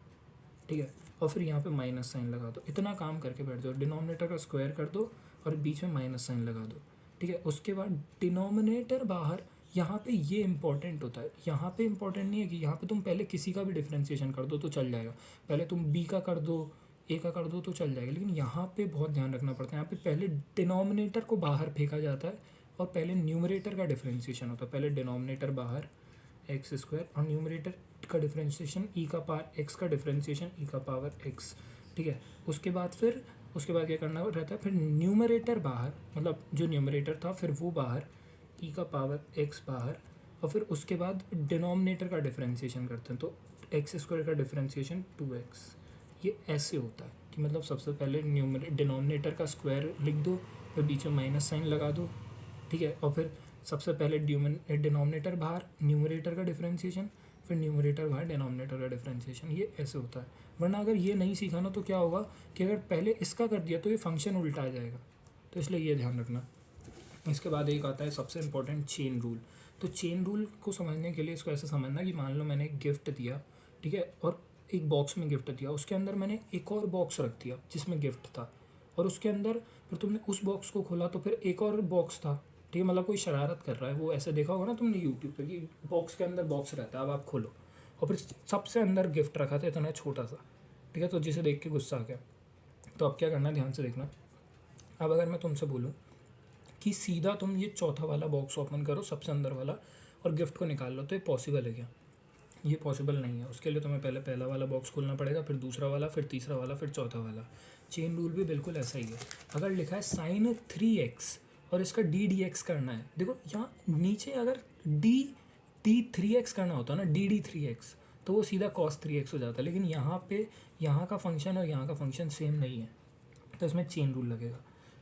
ठीक है, और फिर यहाँ पे माइनस साइन लगा दो, इतना काम करके बैठ जाओ। डिनोमिनेटर का स्क्वायर कर दो और बीच में माइनस साइन लगा दो। ठीक है, उसके बाद डिनोमिनेटर बाहर, यहाँ पे ये इंपॉर्टेंट होता है। यहाँ पे इंपॉर्टेंट नहीं है कि यहाँ पे तुम पहले किसी का भी डिफरेंशिएशन कर दो तो चल जाएगा, पहले तुम बी का कर दो, ए का कर दो तो चल जाएगा, लेकिन यहाँ पे बहुत ध्यान रखना पड़ता है। यहाँ पे पहले डिनोमिनेटर को बाहर फेंका जाता है और पहले न्यूमरेटर का डिफरेंशिएशन होता है। पहले डिनोमिनेटर बाहर एक्स स्क्वायर और न्यूमरेटर का डिफरेंशिएशन ई का पावर एक्स का डिफरेंशिएशन ई का पावर एक्स। ठीक है, उसके बाद क्या करना रहता है, फिर न्यूमरेटर बाहर, मतलब जो न्यूमरेटर था फिर वो बाहर, ई का पावर एक्स बाहर, और फिर उसके बाद डिनोमिनेटर का डिफरेंशिएशन करते हैं, तो एक्स स्क्वायर का डिफरेंशिएशन 2x। ये ऐसे होता है कि मतलब सबसे पहले डिनोमिनेटर का स्क्वायर लिख दो, फिर बीच में माइनस साइन लगा दो। ठीक है, और फिर सबसे पहले डिनोमिनेटर बाहर, न्यूमरेटर का डिफरेंशिएशन, फिर न्यूमरेटर बाहर, डिनोमिनेटर का डिफरेंशिएशन, ये ऐसे होता है। वरना अगर ये नहीं सीखा ना तो क्या होगा कि अगर पहले इसका कर दिया तो ये फंक्शन उल्टा आ जाएगा, तो इसलिए ये ध्यान रखना। इसके बाद एक आता है सबसे इंपॉर्टेंट, चेन रूल। तो चेन रूल को समझने के लिए इसको ऐसे समझना कि मान लो मैंने एक गिफ्ट दिया, ठीक है, और एक बॉक्स में गिफ्ट दिया, उसके अंदर मैंने एक और बॉक्स रख दिया जिसमें गिफ्ट था, और उसके अंदर फिर तुमने उस बॉक्स को खोला तो फिर एक और बॉक्स था। ठीक है, मतलब कोई शरारत कर रहा है, वो ऐसे देखा होगा ना तुमने यूट्यूब पे कि बॉक्स के अंदर बॉक्स रहता है, अब आप खोलो, और फिर सबसे अंदर गिफ्ट रखा था इतना छोटा सा। ठीक है, तो जिसे देख के गुस्सा आ गया, तो अब क्या करना है, ध्यान से देखना। अब अगर मैं तुमसे बोलूँ कि सीधा तुम ये चौथा वाला बॉक्स ओपन करो, सबसे अंदर वाला, और गिफ्ट को निकाल लो, तो ये पॉसिबल है क्या? ये पॉसिबल नहीं है। उसके लिए तुम्हें पहले पहला वाला बॉक्स खोलना पड़ेगा, फिर दूसरा वाला, फिर तीसरा वाला, फिर चौथा वाला। चेन रूल भी बिल्कुल ऐसा ही है। अगर लिखा है साइन 3x और इसका डी एक्स करना है, देखो यहाँ नीचे अगर डी 3x करना होता है ना, डी 3x, तो वो सीधा कॉस 3x हो जाता है। लेकिन यहाँ पे यहाँ का फंक्शन और यहाँ का फंक्शन सेम नहीं है, तो इसमें चेन रूल लगेगा।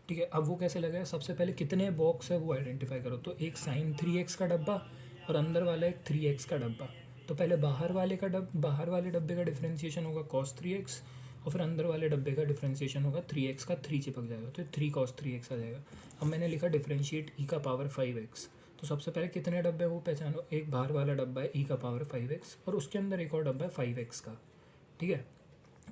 ठीक है, अब वो कैसे लगेगा? सबसे पहले कितने बॉक्स है वो आइडेंटिफाई करो। तो एक साइन 3x का डब्बा और अंदर वाला एक 3x का डब्बा। तो पहले बाहर वाले डब्बे का डिफ्रेंशिएशन होगा cos 3x, और फिर अंदर वाले डब्बे का डिफ्रेंशिएशन होगा 3x का 3 चिपक जाएगा, तो 3 cos 3x आ जाएगा। अब मैंने लिखा डिफ्रेंशिएट e⁻5x। तो सबसे पहले कितने डब्बे वो पहचानो। एक बाहर वाला डब्बा है e⁻5x और उसके अंदर एक और डब्बा है 5x का। ठीक है,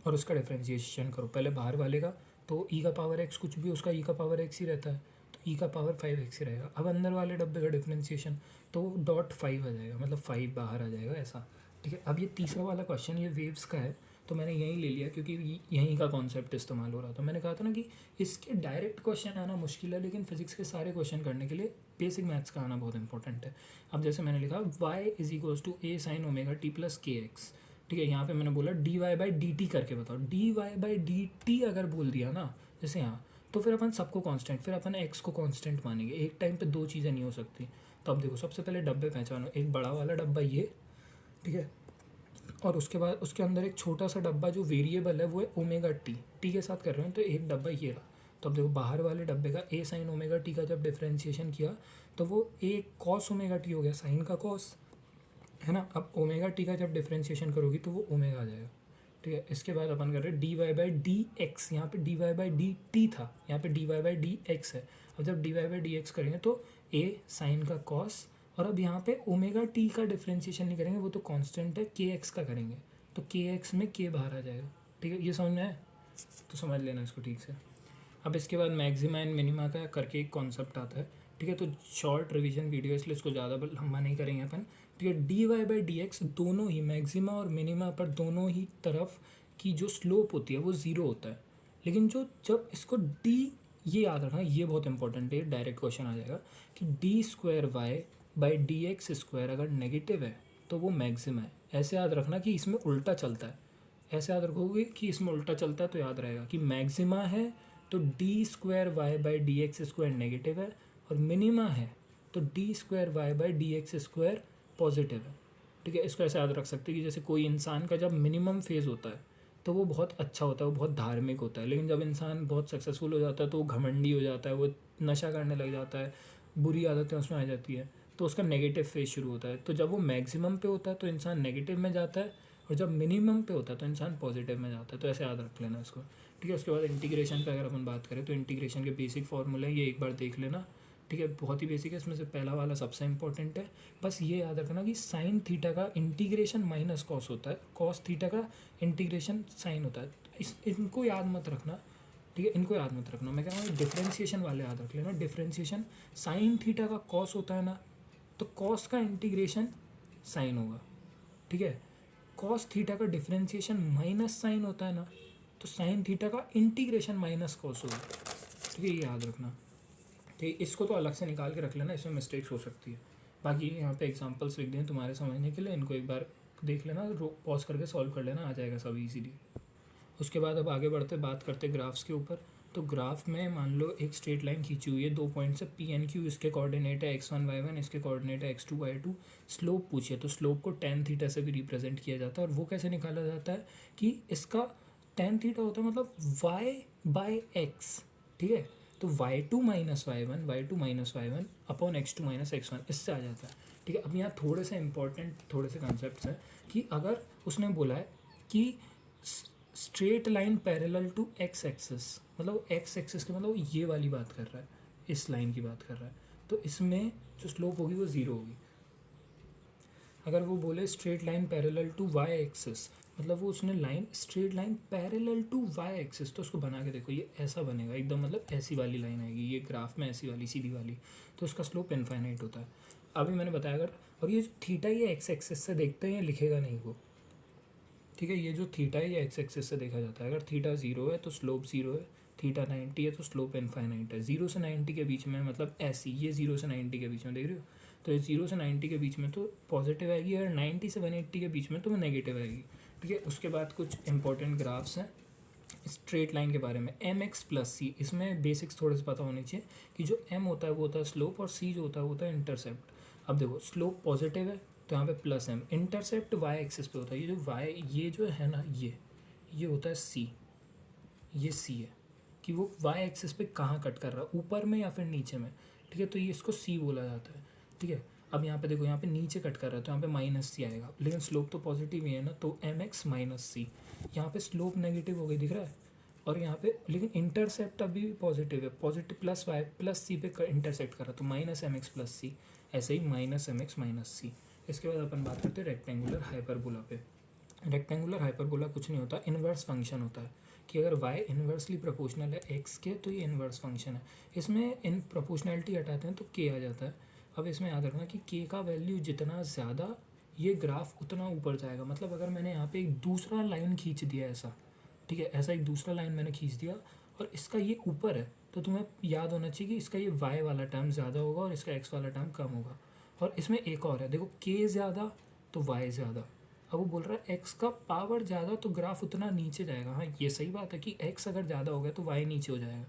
और उसका डिफ्रेंशिएशन करो पहले बाहर वाले का, तो e⁻x कुछ भी उसका e⁻x ही रहता है, तो e⁻5x ही रहेगा। अब अंदर वाले डब्बे का डिफ्रेंशिएशन, तो .5 आ जाएगा, मतलब 5 बाहर आ जाएगा ऐसा। ठीक है, अब ये तीसरा वाला क्वेश्चन ये वेव्स का है, तो मैंने यहीं ले लिया क्योंकि यहीं का कॉन्सेप्ट इस्तेमाल हो रहा था। मैंने कहा था ना कि इसके डायरेक्ट क्वेश्चन आना मुश्किल है, लेकिन फिजिक्स के सारे क्वेश्चन करने के लिए बेसिक मैथ्स का आना बहुत इंपॉर्टेंट है। अब जैसे मैंने लिखा y = a sin ωt+kx। ठीक है, यहाँ पे मैंने बोला dy/dt करके बताओ। dy/dt अगर बोल दिया ना जैसे यहाँ, तो फिर अपन सबको कांस्टेंट, फिर अपन x को कांस्टेंट मानेंगे। एक टाइम पे दो चीज़ें नहीं हो सकती। तो अब देखो, सबसे पहले डब्बे पहचानो। एक बड़ा वाला डब्बा ये, ठीक है, और उसके बाद उसके अंदर एक छोटा सा डब्बा जो वेरिएबल है वो है ω t के साथ कर रहे हैं, तो एक डब्बा ये रहा। तो अब देखो, बाहर वाले डब्बे का a sin ωt का जब डिफ्रेंशिएशन किया तो वो a cos ωt हो गया, साइन का cos, है ना। अब ω का जब डिफ्रेंशिएशन करोगी तो वो ओमेगा आ जाएगा। ठीक है, इसके बाद अपन कर रहे हैं dy/dx। यहाँ पे dy/dt था, यहाँ पे dy/dx है। अब जब dy/dx करेंगे तो a साइन का cos, और अब यहाँ पे ω का डिफ्रेंशिएशन नहीं करेंगे, वो तो कांस्टेंट है, kx का करेंगे, तो kx में k बाहर आ जाएगा। ठीक है, ये समझ में है? तो समझ लेना इसको ठीक से। अब इसके बाद मैक्सिमा एंड मिनिमा का करके एक कॉन्सेप्ट आता है। ठीक है, तो शॉर्ट रिवीजन वीडियो, इसलिए इसको ज़्यादा लंबा नहीं करेंगे अपन। ठीक है, dy/dx दोनों ही मैक्सिमा और मिनिमा पर दोनों ही तरफ की जो स्लोप होती है वो ज़ीरो होता है। लेकिन जो जब इसको डी, ये याद रखना, ये बहुत इंपॉर्टेंट है, डायरेक्ट क्वेश्चन आ जाएगा कि d²y/dx² अगर नेगेटिव है तो वो मैक्सिमा है। ऐसे याद रखना कि इसमें उल्टा चलता है। ऐसे याद रखोगे कि इसमें उल्टा चलता है तो याद रहेगा कि मैक्सिमा है तो d²y/dx² नेगेटिव है, और मिनिमा है तो d²y/dx² पॉजिटिव है। ठीक है, इसको ऐसे याद रख सकते हैं कि जैसे कोई इंसान का जब मिनिमम फेज़ होता है तो वो बहुत अच्छा होता है, वो बहुत धार्मिक होता है। लेकिन जब इंसान बहुत सक्सेसफुल हो जाता है तो वो घमंडी हो जाता है, वो नशा करने लग जाता है, बुरी आदतें उसमें आ जाती है, तो उसका नेगेटिव फेज शुरू होता है। तो जब वो मैक्सिमम पे होता है तो इंसान नेगेटिव में जाता है, और जब मिनिमम पे होता है तो इंसान पॉजिटिव में जाता है। तो ऐसे याद रख लेना इसको। ठीक है, उसके बाद इंटीग्रेशन पे अगर अपन बात करें तो इंटीग्रेशन के बेसिक फार्मूले ये एक बार देख लेना। ठीक है, बहुत ही बेसिक है, इसमें से पहला वाला सबसे इंपॉर्टेंट है। बस ये याद रखना कि साइन थीटा का इंटीग्रेशन माइनस कॉस होता है, कॉस थीटा का इंटीग्रेशन साइन होता है। इनको याद मत रखना। ठीक है, इनको याद मत रखना। मैं कह रहा हूँ डिफ्रेंशिएशन वाले याद रख लेना। डिफ्रेंशिएशन साइन थीटा का कॉस होता है ना, तो कॉस का इंटीग्रेशन साइन होगा। ठीक है, कॉस थीटा का डिफ्रेंशिएशन माइनस साइन होता है ना, तो साइन थीटा का इंटीग्रेशन माइनस कॉस होगा। ठीक है, ये याद रखना। ठीक, इसको तो अलग से निकाल के रख लेना, इसमें मिस्टेक्स हो सकती है। बाकी यहाँ पे एग्जांपल्स लिख दें तुम्हारे समझने के लिए, इनको एक बार देख लेना, पॉज करके सॉल्व कर लेना, आ जाएगा सब इजीली। उसके बाद अब आगे बढ़ते बात करते ग्राफ्स के ऊपर। तो ग्राफ में मान लो एक स्ट्रेट लाइन खींची हुई है, 2 पॉइंट से पी एन क्यू, इसके कोऑर्डिनेट है x1 y1, इसके कोऑर्डिनेट है x2 y2। स्लोप पूछिए तो स्लोप को tan थीटा से भी रिप्रेजेंट किया जाता है, और वो कैसे निकाला जाता है कि इसका tan थीटा होता है मतलब y/x। ठीक है, तो y2 - y1 अपॉन x2 - इससे आ जाता है। ठीक है, अब यहाँ थोड़े से इंपॉर्टेंट थोड़े से कंसेप्ट हैं कि अगर उसने बोला है कि straight line parallel to X axis, मतलब एक्स एक्सिस के मतलब ये वाली बात कर रहा है, इस लाइन की बात कर रहा है, तो इसमें जो स्लोप होगी वो ज़ीरो होगी। अगर वो बोले straight line parallel to Y axis, मतलब वो उसने line straight line parallel to Y axis, तो उसको बना के देखो, ये ऐसा बनेगा एकदम, मतलब ऐसी वाली लाइन आएगी ये ग्राफ में, ऐसी वाली सीधी वाली, तो उसका स्लोप इनफाइनाइट होता है। अभी मैंने बताया अगर, और ये जो थीटा ये एक्स एक्सिस से देखते हैं, ये लिखेगा नहीं वो। ठीक है, ये जो थीटा है ये एक्स एक्सिस से देखा जाता है। अगर थीटा ज़ीरो है तो स्लोप ज़ीरो है, थीटा 90 है तो स्लोप इनफाइनाइट है। 0 से 90 के बीच में मतलब ऐसी, ये 0 से 90 के बीच में देख रहे हो, तो ये 0 से 90 के बीच में तो पॉजिटिव आएगी, और 90 से 180 के बीच में तो वो नेगेटिव आएगी। ठीक है, उसके बाद कुछ इंपॉर्टेंट ग्राफ्स हैं स्ट्रेट लाइन के बारे में। एम एक्स प्लस सी, इसमें बेसिक्स थोड़े से पता होने चाहिए कि जो एम होता है वो होता है स्लोप, और सी जो होता है वो होता है इंटरसेप्ट। अब देखो स्लोप पॉजिटिव है तो यहाँ पे plus M, intercept Y axis पे होता है, ये जो वाई ये जो है ना ये होता है सी, ये सी है कि वो वाई एक्सिस पे कहाँ कट कर रहा है, ऊपर में या फिर नीचे में। ठीक है, तो ये इसको सी बोला जाता है। ठीक है, अब यहाँ पे देखो यहाँ पे नीचे कट कर रहा है तो यहाँ पे माइनस सी आएगा, लेकिन स्लोप तो पॉजिटिव ही है ना, तो एम एक्स माइनस सी। यहाँ पे स्लोप नेगेटिव हो गई दिख रहा है, और यहाँ पे लेकिन इंटरसेप्ट अभी भी पॉजिटिव है, पॉजिटिव प्लस वाई प्लस सी पे इंटरसेक्ट कर रहा है, तो माइनस एम एक्स प्लस सी, ऐसे ही माइनस एम एक्स माइनस सी। इसके बाद अपन बात करते हैं रेक्टेंगुलर हाइपरबोला पे। रेक्टेंगुलर हाइपरबोला कुछ नहीं होता, इन्वर्स फंक्शन होता है कि अगर y इन्वर्सली प्रोपोर्शनल है x के तो ये इन्वर्स फंक्शन है। इसमें इन प्रोपोर्शनैलिटी हटाते हैं तो k आ जाता है। अब इसमें याद रखना कि k का वैल्यू जितना ज़्यादा ये ग्राफ उतना ऊपर जाएगा। मतलब अगर मैंने यहाँ पे एक दूसरा लाइन खींच दिया ऐसा, ठीक है, ऐसा एक दूसरा लाइन मैंने खींच दिया और इसका ये ऊपर है, तो तुम्हें याद होना चाहिए कि इसका ये y वाला टर्म ज़्यादा होगा और इसका x वाला टर्म कम होगा। और इसमें एक और है, देखो k ज़्यादा तो y ज़्यादा। अब वो बोल रहा है x का पावर ज़्यादा तो ग्राफ उतना नीचे जाएगा। हाँ, ये सही बात है कि x अगर ज़्यादा हो गया तो y नीचे हो जाएगा।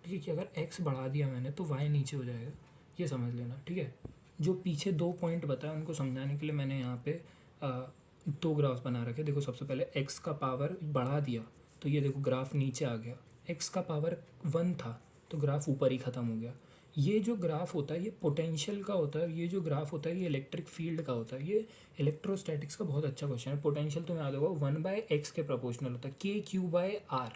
ठीक है, कि अगर x बढ़ा दिया मैंने तो y नीचे हो जाएगा, ये समझ लेना। ठीक है, जो पीछे 2 पॉइंट बताया उनको समझाने के लिए मैंने यहाँ पे 2 ग्राफ बना रखे। देखो सबसे पहले x का पावर बढ़ा दिया तो ये देखो ग्राफ नीचे आ गया, x का पावर 1 था तो ग्राफ ऊपर ही ख़त्म हो गया। ये जो ग्राफ होता है ये पोटेंशियल का होता है, ये जो ग्राफ होता है ये इलेक्ट्रिक फील्ड का होता है। ये इलेक्ट्रोस्टैटिक्स का बहुत अच्छा क्वेश्चन है। पोटेंशियल तो याद होगा 1/x के प्रोपोर्शनल होता है, KQ/R,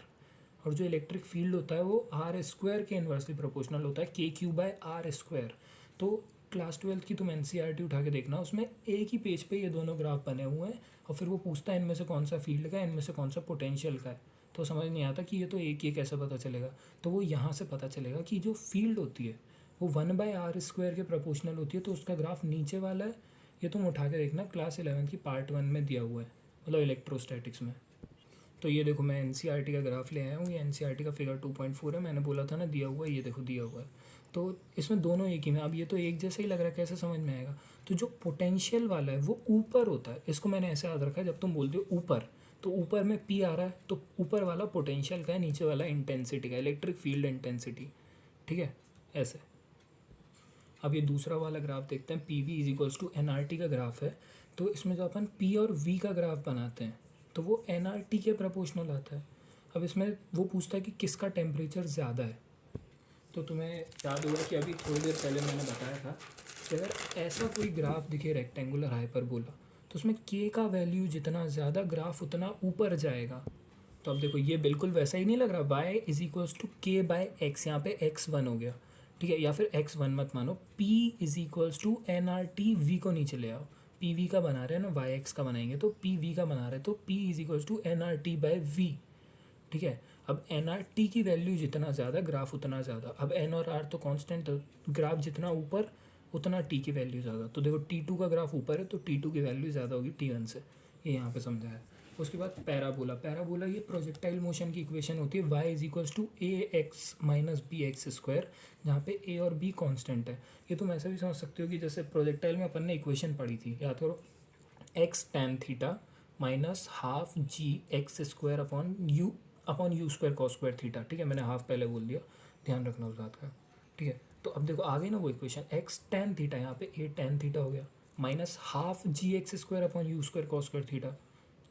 और जो इलेक्ट्रिक फील्ड होता है वो R² के इन्वर्सली प्रोपोर्शनल होता है, KQ/R²। तो क्लास 12 की तुम NCERT उठा के देखना, उसमें एक ही पेज पे ये दोनों ग्राफ बने हुए हैं और फिर वो पूछता है इनमें से कौन सा फील्ड का है, इनमें से कौन सा पोटेंशियल का है। तो समझ नहीं आता कि ये तो एक ही कैसे पता चलेगा, तो वो यहाँ से पता चलेगा कि जो फील्ड होती है वो 1/R² के प्रोपोर्शनल होती है, तो उसका ग्राफ नीचे वाला है। ये तुम उठा के देखना, क्लास 11 की पार्ट 1 में दिया हुआ है, मतलब इलेक्ट्रोस्टैटिक्स में। तो ये देखो मैं NCERT का ग्राफ ले आया हूँ, ये NCERT का फिगर 2.4 है, मैंने बोला था ना दिया हुआ है, ये देखो दिया हुआ है। तो इसमें दोनों एक ही में, अब ये तो एक जैसा ही लग रहा है, कैसे समझ में आएगा। तो जो पोटेंशियल वाला है वो ऊपर होता है, इसको मैंने ऐसे याद रखा है, जब तुम बोलते हो ऊपर तो ऊपर में P आ रहा है तो ऊपर वाला पोटेंशियल का है, नीचे वाला इंटेंसिटी का, इलेक्ट्रिक फील्ड इंटेंसिटी। ठीक है, ऐसे। अब ये दूसरा वाला ग्राफ देखते हैं, PV=NRT का ग्राफ है। तो इसमें जो अपन P और V का ग्राफ बनाते हैं तो वो NRT के प्रोपोर्शनल आता है। अब इसमें वो पूछता है कि किसका टेम्परेचर ज़्यादा है। तो तुम्हें याद होगा कि अभी थोड़ी देर पहले मैंने बताया था कि अगर ऐसा कोई ग्राफ दिखे रेक्टेंगुलर हाइपरबोला तो उसमें K का वैल्यू जितना ज़्यादा ग्राफ उतना ऊपर जाएगा। तो अब देखो ये बिल्कुल वैसा ही नहीं लग रहा, y=K/x, यहाँ पे x1 हो गया। ठीक है, या फिर x1 मत मानो, P=NRT, v को नीचे ले आओ, PV का बना रहे हैं ना, yx का बनाएंगे तो PV का बना रहे हैं, तो P=NRT/v। ठीक है, अब NRT की वैल्यू जितना ज़्यादा ग्राफ उतना ज़्यादा। अब N और R तो कांस्टेंट, तो ग्राफ जितना ऊपर उतना T की वैल्यू ज़्यादा। तो देखो T2 का ग्राफ ऊपर है तो T2 की वैल्यू ज़्यादा होगी T1 से, ये यहाँ पे समझा है। उसके बाद पैराबोला, पैराबोला ये प्रोजेक्टाइल मोशन की इक्वेशन होती है, y=ax-bx², जहाँ पे a और b कांस्टेंट है। ये तुम ऐसा भी समझ सकते हो कि जैसे प्रोजेक्टाइल में अपन ने इक्वेशन पढ़ी थी, याद करो, x tan theta -12 gx² upon u² cos² theta. ठीक है, मैंने हाफ पहले बोल दिया, ध्यान रखना उस बात का। ठीक है, तो अब देखो आ गई ना वो इक्वेशन, x tan थीटा, यहाँ पे a tan थीटा हो गया, -12 gx² upon u² cos² theta.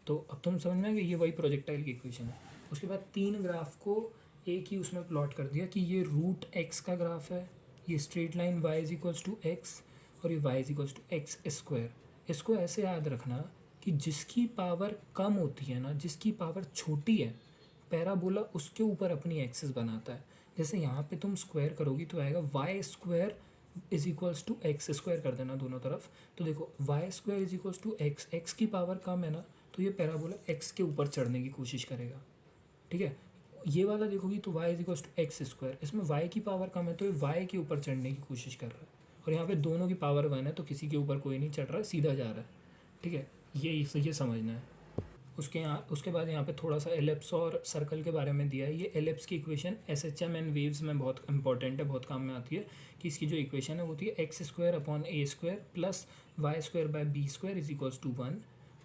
तो अब तुम समझ में आ गया, ये वही प्रोजेक्टाइल की इक्वेशन है। उसके बाद 3 ग्राफ को एक ही उसमें प्लॉट कर दिया कि ये √x का ग्राफ है, ये स्ट्रेट लाइन y=x और ये y=x²। इसको ऐसे याद रखना कि जिसकी पावर कम होती है ना, जिसकी पावर छोटी है, पैराबोला उसके ऊपर अपनी एक्सिस बनाता है। जैसे यहाँ पे तुम स्क्वायर करोगी तो आएगा y²=x² कर देना दोनों तरफ। तो देखो y²=x, x की पावर कम है ना, तो ये पैराबोला x के ऊपर चढ़ने की कोशिश करेगा। ठीक है, ये वाला देखोगी तो y=x², इसमें y की पावर कम है तो ये y के ऊपर चढ़ने की कोशिश कर रहा है, और यहाँ पे दोनों की पावर 1 है तो किसी के ऊपर कोई नहीं चढ़ रहा है, सीधा जा रहा है। ठीक है, ये समझना है। उसके बाद यहाँ पे थोड़ा सा एलिप्स और सर्कल के बारे में दिया है। ये एलिप्स की इक्वेशन SHM एंड वेव्स में बहुत इंपॉर्टेंट है, बहुत काम में आती है कि इसकी जो इक्वेशन है वो होती है x² / a² plus y² / b² is equals to 1।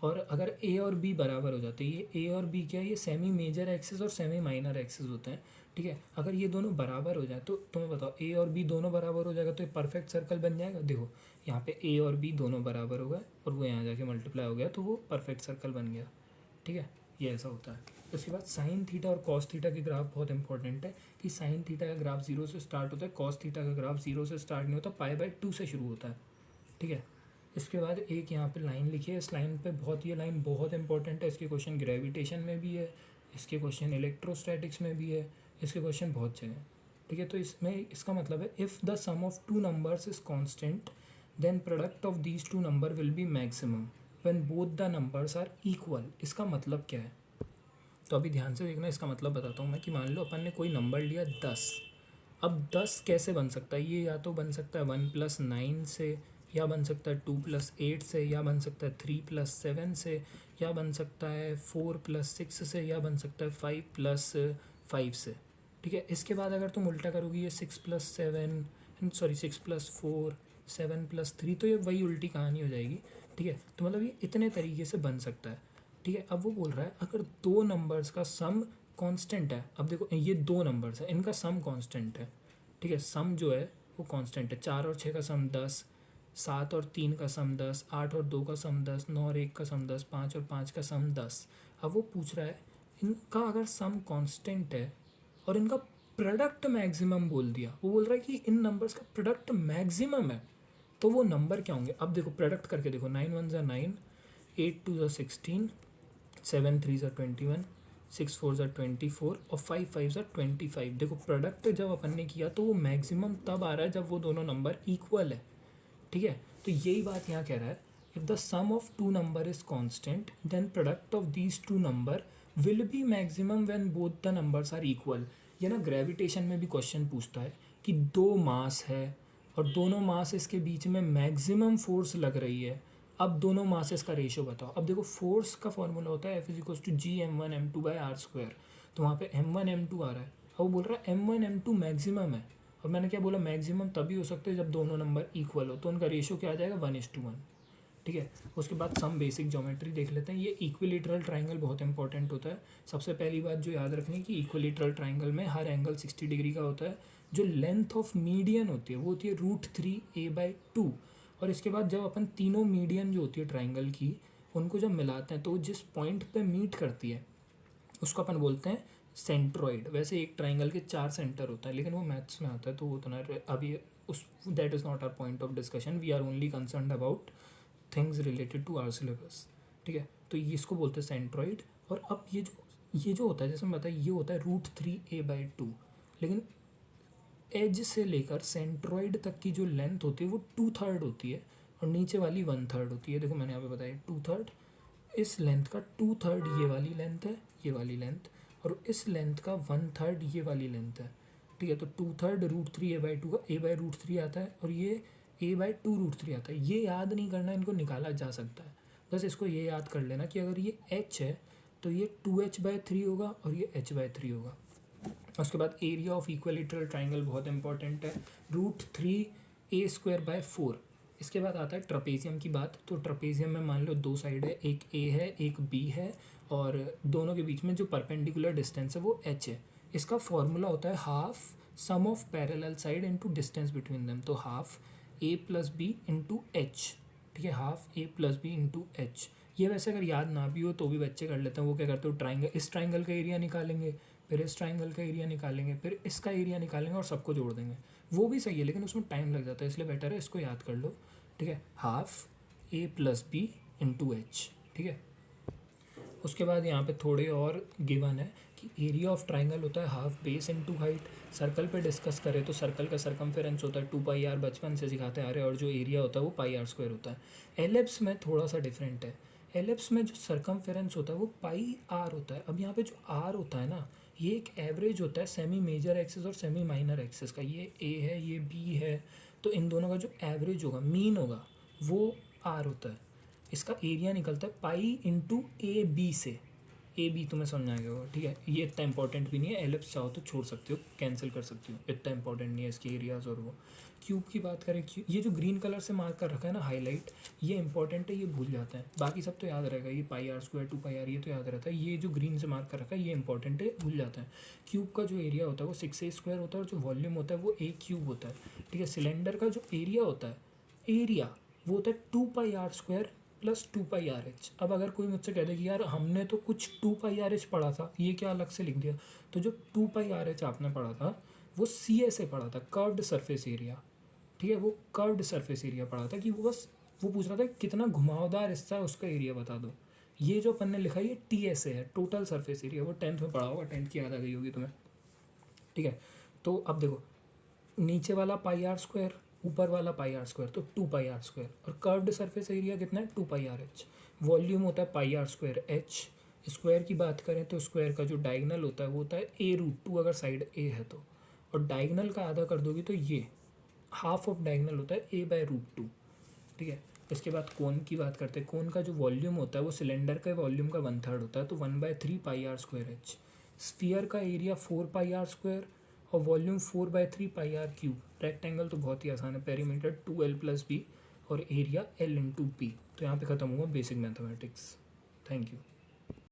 और अगर a और b बराबर हो जाते हैं, ये a और b क्या है, ये सेमी मेजर एक्सिस और सेमी माइनर एक्सिस होते हैं, ठीक है। अगर ये दोनों बराबर हो जाए तो तुम्हें बताओ a और b दोनों बराबर हो जाएगा तो ये परफेक्ट सर्कल बन जाएगा। देखो यहाँ पे a और b दोनों बराबर हो गए और वो यहाँ जाके मल्टीप्लाई हो गया तो वो परफेक्ट सर्कल बन गया, ठीक है। ये ऐसा होता है। उसके बाद साइन थीटा और कॉस थीटा के ग्राफ बहुत इंपॉर्टेंट है कि साइन थीटा का ग्राफ 0 से स्टार्ट होता है, कॉस थीटा का ग्राफ 0 से स्टार्ट नहीं होता, π/2 से शुरू होता है, ठीक है। इसके बाद एक यहाँ पे लाइन लिखी है, इस लाइन पे ये लाइन बहुत इंपॉर्टेंट है। इसके क्वेश्चन ग्रेविटेशन में भी है, इसके क्वेश्चन इलेक्ट्रोस्टैटिक्स में भी है, इसके क्वेश्चन बहुत जगह, ठीक है। तो इसमें इसका मतलब है if the sum of two numbers is constant then product of these two number will be maximum when both the numbers are equal. इसका मतलब क्या है, तो अभी ध्यान से देखना, इसका मतलब बताता हूँ मैं कि मान लो अपन ने कोई नंबर लिया 10। अब 10 कैसे बन सकता है, ये या तो बन सकता है 1 + 9 से, या बन सकता है 2 + 8 से, या बन सकता है 3 + 7 से, या बन सकता है 4 + 6 से, या बन सकता है 5 + 5 से, ठीक है। इसके बाद अगर तुम उल्टा करोगे ये 6 + 4 7 + 3, तो ये वही उल्टी कहानी हो जाएगी, ठीक है। तो मतलब ये इतने तरीके से बन सकता है, ठीक है। अब वो बोल रहा है अगर दो नंबर्स का सम कांस्टेंट है, अब देखो ये दो नंबर्स है, इनका सम कांस्टेंट है, ठीक है। सम जो है वो कांस्टेंट है, 4 और 6 का सम 10, 7 और 3 का सम 10, 8 और 2 का सम 10, 9 और 1 का सम 10, 5 और 5 का सम 10। अब वो पूछ रहा है इनका अगर सम कांस्टेंट है और इनका प्रोडक्ट मैक्सिमम बोल दिया, वो बोल रहा है कि इन नंबर्स का प्रोडक्ट मैक्सिमम है, तो वो नंबर क्या होंगे। अब देखो प्रोडक्ट करके देखो, 9 × 1 = 9, 8 × 2 = 16, 7 × 3 = 21, 6 × 4 = 24 और 5 × 5 = 25। देखो प्रोडक्ट जब अपन ने किया तो वो मैक्सिमम तब आ रहा है जब वो दोनों नंबर इक्वल है, ठीक है। तो यही बात यहाँ कह रहा है, if the sum of two number is constant then product of these two number will be maximum when both the numbers are equal. ये ना ग्रेविटेशन में भी क्वेश्चन पूछता है कि दो मास है और दोनों मासेस के बीच में मैक्सिमम फोर्स लग रही है, अब दोनों मासेस का रेशियो बताओ। अब देखो फोर्स का फॉर्मूला होता है F = G m1m2/r², तो वहाँ पे m1 m2 आ रहा है। अब वो बोल रहा है m1 m2 मैक्सिमम है, और मैंने क्या बोला, मैक्सिमम तभी हो सकते हैं जब दोनों नंबर इक्वल हो, तो उनका रेशियो क्या आ जाएगा, 1:1, ठीक है। उसके बाद सम बेसिक ज्योमेट्री देख लेते हैं। ये इक्विलेटरल ट्राइंगल बहुत इंपॉर्टेंट होता है। सबसे पहली बात जो याद रखनी है कि इक्विलेटरल ट्राइंगल में हर एंगल 60 डिग्री का होता है। जो लेंथ ऑफ मीडियन होती है वो होती है √3a/2, और इसके बाद जब अपन तीनों मीडियन जो होती है ट्राइंगल की, उनको जब मिलाते हैं तो जिस पॉइंट पे मीट करती है उसको अपन बोलते हैं सेंट्रॉइड। वैसे एक ट्राइंगल के 4 सेंटर होता है, लेकिन वो मैथ्स में आता है तो वो तो ना अभी उस that is not our point of discussion, we are only concern about things related to our syllabus, ठीक है। तो ये इसको बोलते हैं सेंट्रॉइड। और अब ये जो होता है, जैसे मैं बताया, ये होता है √3a/2, लेकिन एज से लेकर सेंट्रॉइड तक की जो लेंथ होती है वो 2/3 होती है और नीचे वाली 1/3 होती है। देखो मैंने यहाँ पे बताया 2/3, इस लेंथ का 2/3 ये वाली लेंथ है, ये वाली लेंथ, और इस लेंथ का 1/3 ये वाली लेंथ है, ठीक है। तो 2/3 √3a/2 का a/√3 आता है और ये a/2√3 आता है। ये याद नहीं करना, इनको निकाला जा सकता है। बस इसको ये याद कर लेना कि अगर ये h है तो ये 2h/3 होगा और ये h/3 होगा। उसके बाद एरिया ऑफ इक्विलेटरल ट्राइंगल बहुत इंपॉर्टेंट है, √3a²/4। इसके बाद आता है ट्रपेजियम की बात। तो ट्रपेजियम में मान लो दो साइड है, एक ए है एक बी है, और दोनों के बीच में जो परपेंडिकुलर डिस्टेंस है वो h है। इसका फॉर्मूला होता है half sum of parallel side into distance between them, तो हाफ a + b × h, ठीक है, हाफ a + b × h। ये वैसे अगर याद ना भी हो तो भी बच्चे कर लेते हैं। वो क्या करते हो, ट्राइंगल, इस ट्राइंगल का एरिया निकालेंगे, फिर इस ट्राइंगल का एरिया निकालेंगे, फिर इसका एरिया निकालेंगे और सबको जोड़ देंगे। वो भी सही है लेकिन उसमें टाइम लग जाता है, इसलिए बेटर है इसको याद कर लो, ठीक है। हाफ a + b × h, ठीक है। उसके बाद यहाँ पे थोड़े और गिवन है कि एरिया ऑफ ट्राइंगल होता है हाफ बेस × हाइट। सर्कल पे डिस्कस करें तो सर्कल का सरकमफेरेंस होता है 2πr, बचपन से सिखाते आ रहे हैं, और जो एरिया होता है वो πr² होता है। एलिप्स में थोड़ा सा डिफरेंट है। एलिप्स में जो सरकमफेरेंस होता है वो πr होता है। अब यहाँ पे जो r होता है ना, ये एक एवरेज होता है सेमी मेजर एक्सिस और सेमी माइनर एक्सिस का। ये a है ये b है, तो इन दोनों का जो एवरेज होगा, मीन होगा, वो r होता है। इसका एरिया निकलता है पाई इंटू ए बी से। ए बी तुम्हें समझ आ गया होगा, ठीक है। ये इतना इंपॉर्टेंट भी नहीं है, एलिप्स चाहो तो छोड़ सकते हो, कैंसिल कर सकते हो, इतना इंपॉर्टेंट नहीं है इसके एरियाज। और वो क्यूब की बात करें, ये जो ग्रीन कलर से मार्क कर रखा है ना हाईलाइट, ये इंपॉर्टेंट है, ये भूल जाता है, बाकी सब तो याद रहेगा। ये पाई आर स्क्वायर 2 पाई आर ये तो याद रहता है, ये जो ग्रीन से मार्क कर रखा है ये इंपॉर्टेंट है, भूल जाता है। क्यूब का जो एरिया होता है वो 6a² होता है और जो वॉल्यूम होता है वो a³ होता है, ठीक है। सिलेंडर का जो एरिया होता है, एरिया वो होता है 2 पाई आर² प्लस 2 पाई आर एच। अब अगर कोई मुझसे कह दे कि यार हमने तो कुछ 2 पाई आर एच पढ़ा था, ये क्या अलग से लिख दिया, तो जो 2 पाई आर एच आपने पढ़ा था वो सी ए से पढ़ा था, कर्व्ड सरफेस एरिया, ठीक है। वो कर्व्ड सरफेस एरिया पढ़ा था कि वो बस वो पूछ रहा था कितना घुमावदार हिस्सा है उसका एरिया बता दो। ये जो अपन ने लिखा है ये टी एस ए है, टोटल सरफेस एरिया, वो 10th में पढ़ा होगा, 10th की याद आ गई होगी तुम्हें, ठीक है। तो अब देखो, नीचे वाला पाई आर² ऊपर वाला पाई आर², तो 2 पाई आर²। और कर्व्ड सरफेस एरिया कितना है, 2 पाई आर एच। वॉल्यूम होता है पाई आर² एच। स्क्वायर की बात करें तो स्क्वायर का जो डायगनल होता है वो होता है a√2 अगर साइड ए है तो, और डायगनल का आधा कर दोगे तो ये हाफ ऑफ डायगनल होता है a/√2, ठीक है। इसके बाद कोन की बात करते हैं। कोन का जो वॉल्यूम होता है वो सिलेंडर के वॉल्यूम का 1/3 होता है, तो 1/3 पाई आर² एच। स्फीयर का एरिया 4 पाई आर² और वॉल्यूम 4/3 पाई आर³। रेक्टेंगल तो बहुत ही आसान है, पेरीमीटर 2l + b और एरिया l × p। तो यहाँ पे ख़त्म हुआ बेसिक मैथमेटिक्स। Thank you.